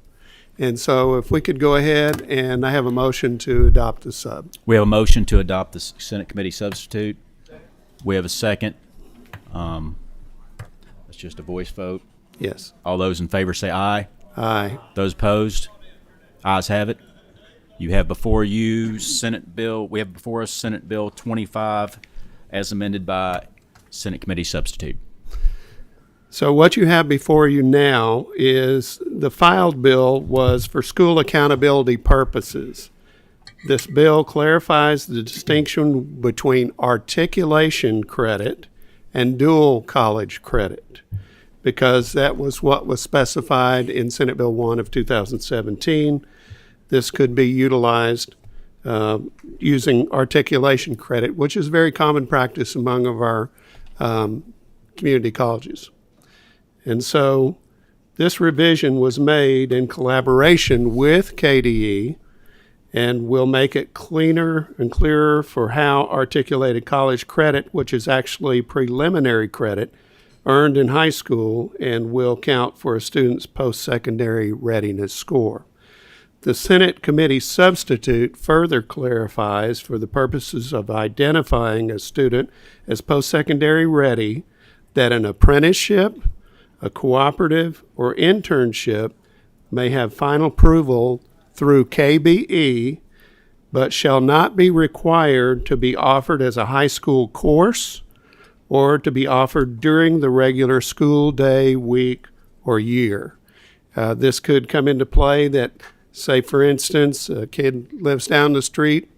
And so if we could go ahead, and I have a motion to adopt the sub. We have a motion to adopt the Senate committee substitute. We have a second. It's just a voice vote. Yes. All those in favor say aye. Aye. Those opposed? Ayes have it. You have before you we have before us Senate Bill 25 as amended by Senate committee substitute. So what you have before you now is the filed bill was for school accountability purposes. This bill clarifies the distinction between articulation credit and dual college credit, because that was what was specified in Senate Bill 1 of 2017. This could be utilized using articulation credit, which is very common practice among of our community colleges. And so this revision was made in collaboration with KDE and will make it cleaner and clearer for how articulated college credit, which is actually preliminary credit, earned in high school and will count for a student's post-secondary readiness score. The Senate committee substitute further clarifies, for the purposes of identifying a student as post-secondary ready, that an apprenticeship, a cooperative, or internship may have final approval through KBE, but shall not be required to be offered as a high school course or to be offered during the regular school day, week, or year. This could come into play that, say, for instance, a kid lives down the street,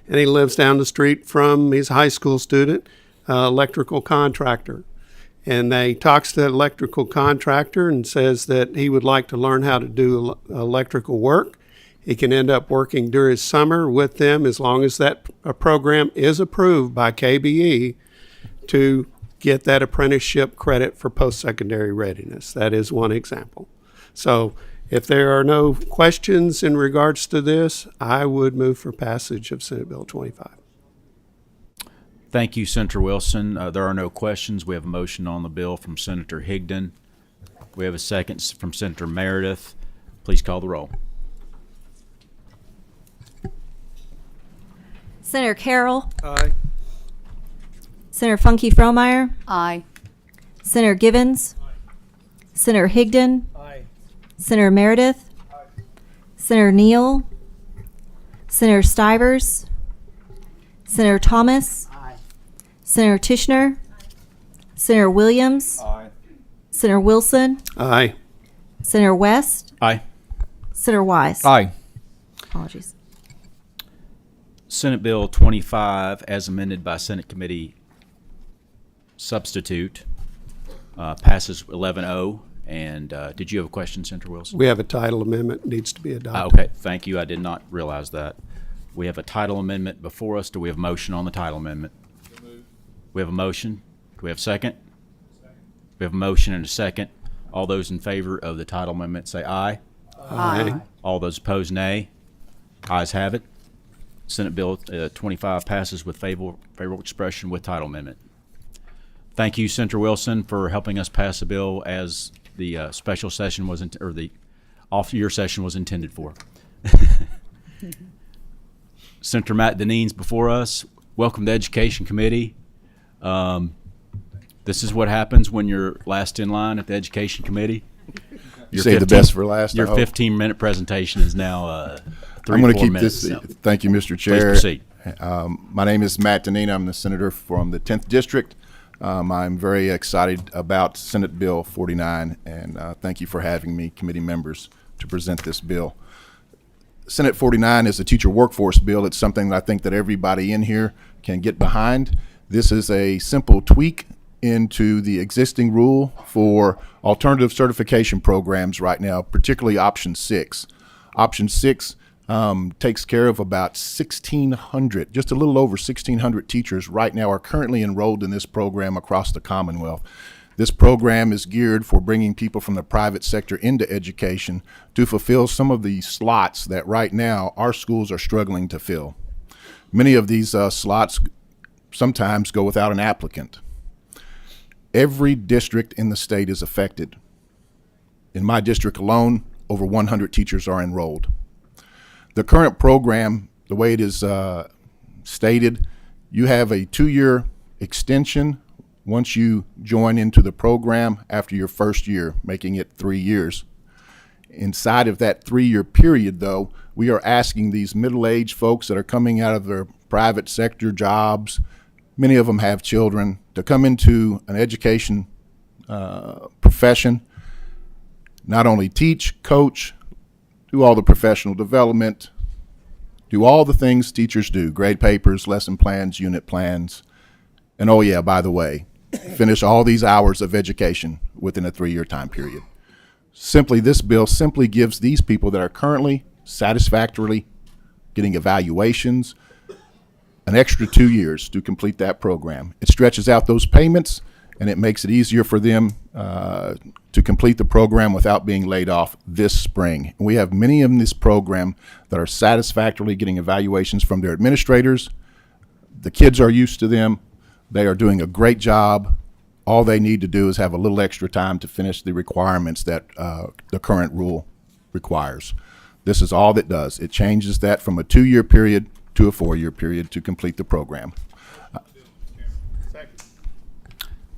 and he lives down the street from, he's a high school student, electrical contractor. And they talks to the electrical contractor and says that he would like to learn how to do electrical work. He can end up working during his summer with them as long as that program is approved by KBE to get that apprenticeship credit for post-secondary readiness. That is one example. So if there are no questions in regards to this, I would move for passage of Senate Bill 25. Thank you, Senator Wilson. There are no questions. We have a motion on the bill from Senator Higdon. We have a second from Senator Meredith. Please call the roll. Senator Carroll. Aye. Senator Funke Fromeyer. Aye. Senator Givens. Senator Higdon. Aye. Senator Meredith. Senator Neal. Senator Stivers. Senator Thomas. Senator Tishner. Senator Williams. Senator Wilson. Aye. Senator West. Aye. Senator Wise. Aye. Apologies. Senate Bill 25, as amended by Senate Committee Substitute, passes 11-0. And did you have a question, Senator Wilson? We have a title amendment needs to be adopted. Okay, thank you. I did not realize that. We have a title amendment before us. Do we have a motion on the title amendment? We have a motion. Do we have a second? We have a motion and a second. All those in favor of the title amendment say aye. Aye. All those opposed, nay. Ayes have it. Senate Bill 25 passes with favorable expression with title amendment. Thank you, Senator Wilson, for helping us pass a bill as the special session was, or the off-year session was intended for. Senator Matt Dineen's before us. Welcome to Education Committee. This is what happens when you're last in line at the Education Committee. You save the best for last. Your 15-minute presentation is now 3 I'm going to 4 keep minutes. this. Thank you, Mr. Chair. Please proceed. My name is Matt Dineen. I'm the senator from the 10th District. I'm very excited about Senate Bill 49, and thank you for having me, committee members, to present this bill. Senate 49 is a teacher workforce bill. It's something that I think that everybody in here can get behind. This is a simple tweak into the existing rule for alternative certification programs right now, particularly Option 6. Option 6 takes care of about 1,600, just a little over 1,600 teachers right now are currently enrolled in this program across the Commonwealth. This program is geared for bringing people from the private sector into education to fulfill some of the slots that right now our schools are struggling to fill. Many of these slots sometimes go without an applicant. Every district in the state is affected. In my district alone, over 100 teachers are enrolled. The current program, the way it is stated, you have a 2-year extension once you join into the program after your first year, making it 3 years. Inside of that 3-year period, though, we are asking these middle-aged folks that are coming out of their private sector jobs, many of them have children, to come into an education profession, not only teach, coach, do all the professional development, do all the things teachers do, grade papers, lesson plans, unit plans, and oh yeah, by the way, finish all these hours of education within a 3-year time period. Simply, this bill simply gives these people that are currently satisfactorily getting evaluations an extra 2 years to complete that program. It stretches out those payments, and it makes it easier for them to complete the program without being laid off this spring. And we have many in this program that are satisfactorily getting evaluations from their administrators. The kids are used to them. They are doing a great job. All they need to do is have a little extra time to finish the requirements that the current rule requires. This is all that does. It changes that from a 2-year period to a 4-year period to complete the program.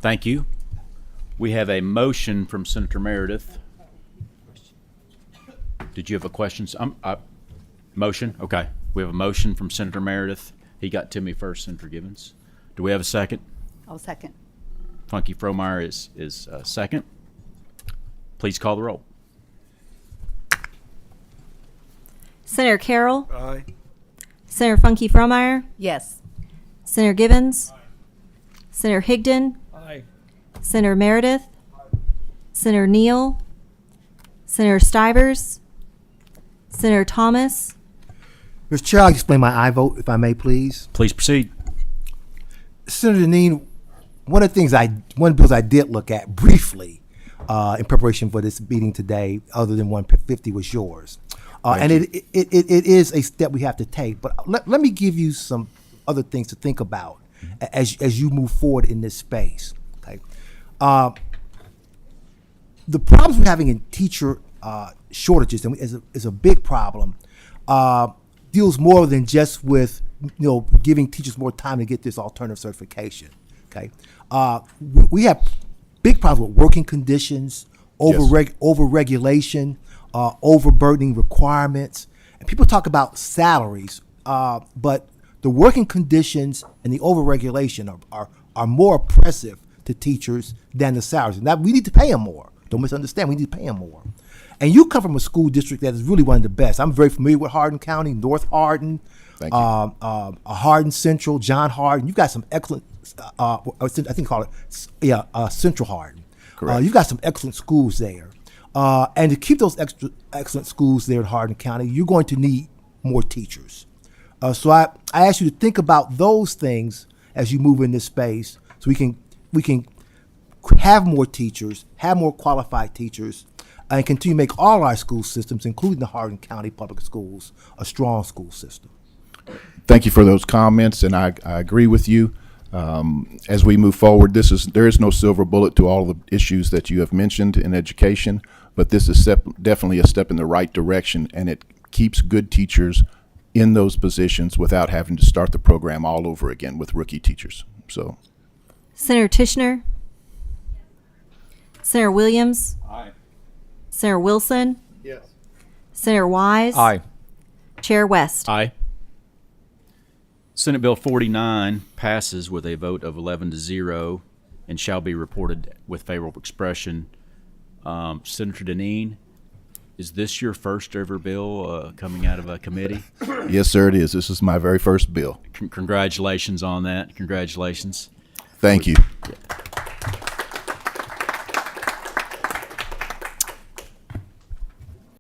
Thank you. We have a motion from Senator Meredith. Did you have a question? Motion? Okay. We have a motion from Senator Meredith. He got to me first, Senator Gibbons. Do we have a second? I'll second. Funky Fromeyer is second. Please call the roll. Senator Carroll. Aye. Senator Funky Fromeyer. Yes. Senator Gibbons. Senator Higdon. Aye. Senator Meredith. Senator Neal. Senator Stivers. Senator Thomas. Mr. Chair, I'll explain my aye vote, if I may, please. Please proceed. Senator Deneen, one of the bills I did look at briefly in preparation for this meeting today, other than 150, was yours. And it is a step we have to take. But let me give you some other things to think about as you move forward in this space. Okay. The problems we're having in teacher shortages is a big problem. Deals more than just with giving teachers more time to get this alternative certification. Okay, we have big problems with working conditions, over-regulation, overburdening requirements, and people talk about salaries, but the working conditions and the over-regulation are more oppressive to teachers than the salaries. And that we need to pay them more. Don't misunderstand. We need to pay them more. And you come from a school district that is really one of the best. I'm very familiar with Hardin County, North Hardin, Hardin Central, John Hardin. You've got some excellent, I think call it, Central Hardin. Correct. You've got some excellent schools there. And to keep those excellent schools there in Hardin County, you're going to need more teachers. So I ask you to think about those things as you move in this space, so we can have more teachers, have more qualified teachers, and continue to make all our school systems, including the Hardin County Public Schools, a strong school system. Thank you for those comments, and I agree with you. As we move forward, there is no silver bullet to all the issues that you have mentioned in education, but this is definitely a step in the right direction, and it keeps good teachers in those positions without having to start the program all over again with rookie teachers. So, Senator Tishner. Senator Williams. Aye. Senator Wilson. Yes. Senator Wise. Aye. Chair West. Aye. Senate Bill 49 passes with a vote of 11-0 and shall be reported with favorable expression. Senator Deneen, is this your first ever bill coming out of a committee? yes, sir, it is. This is my very first bill. Congratulations on that. Congratulations. Thank you.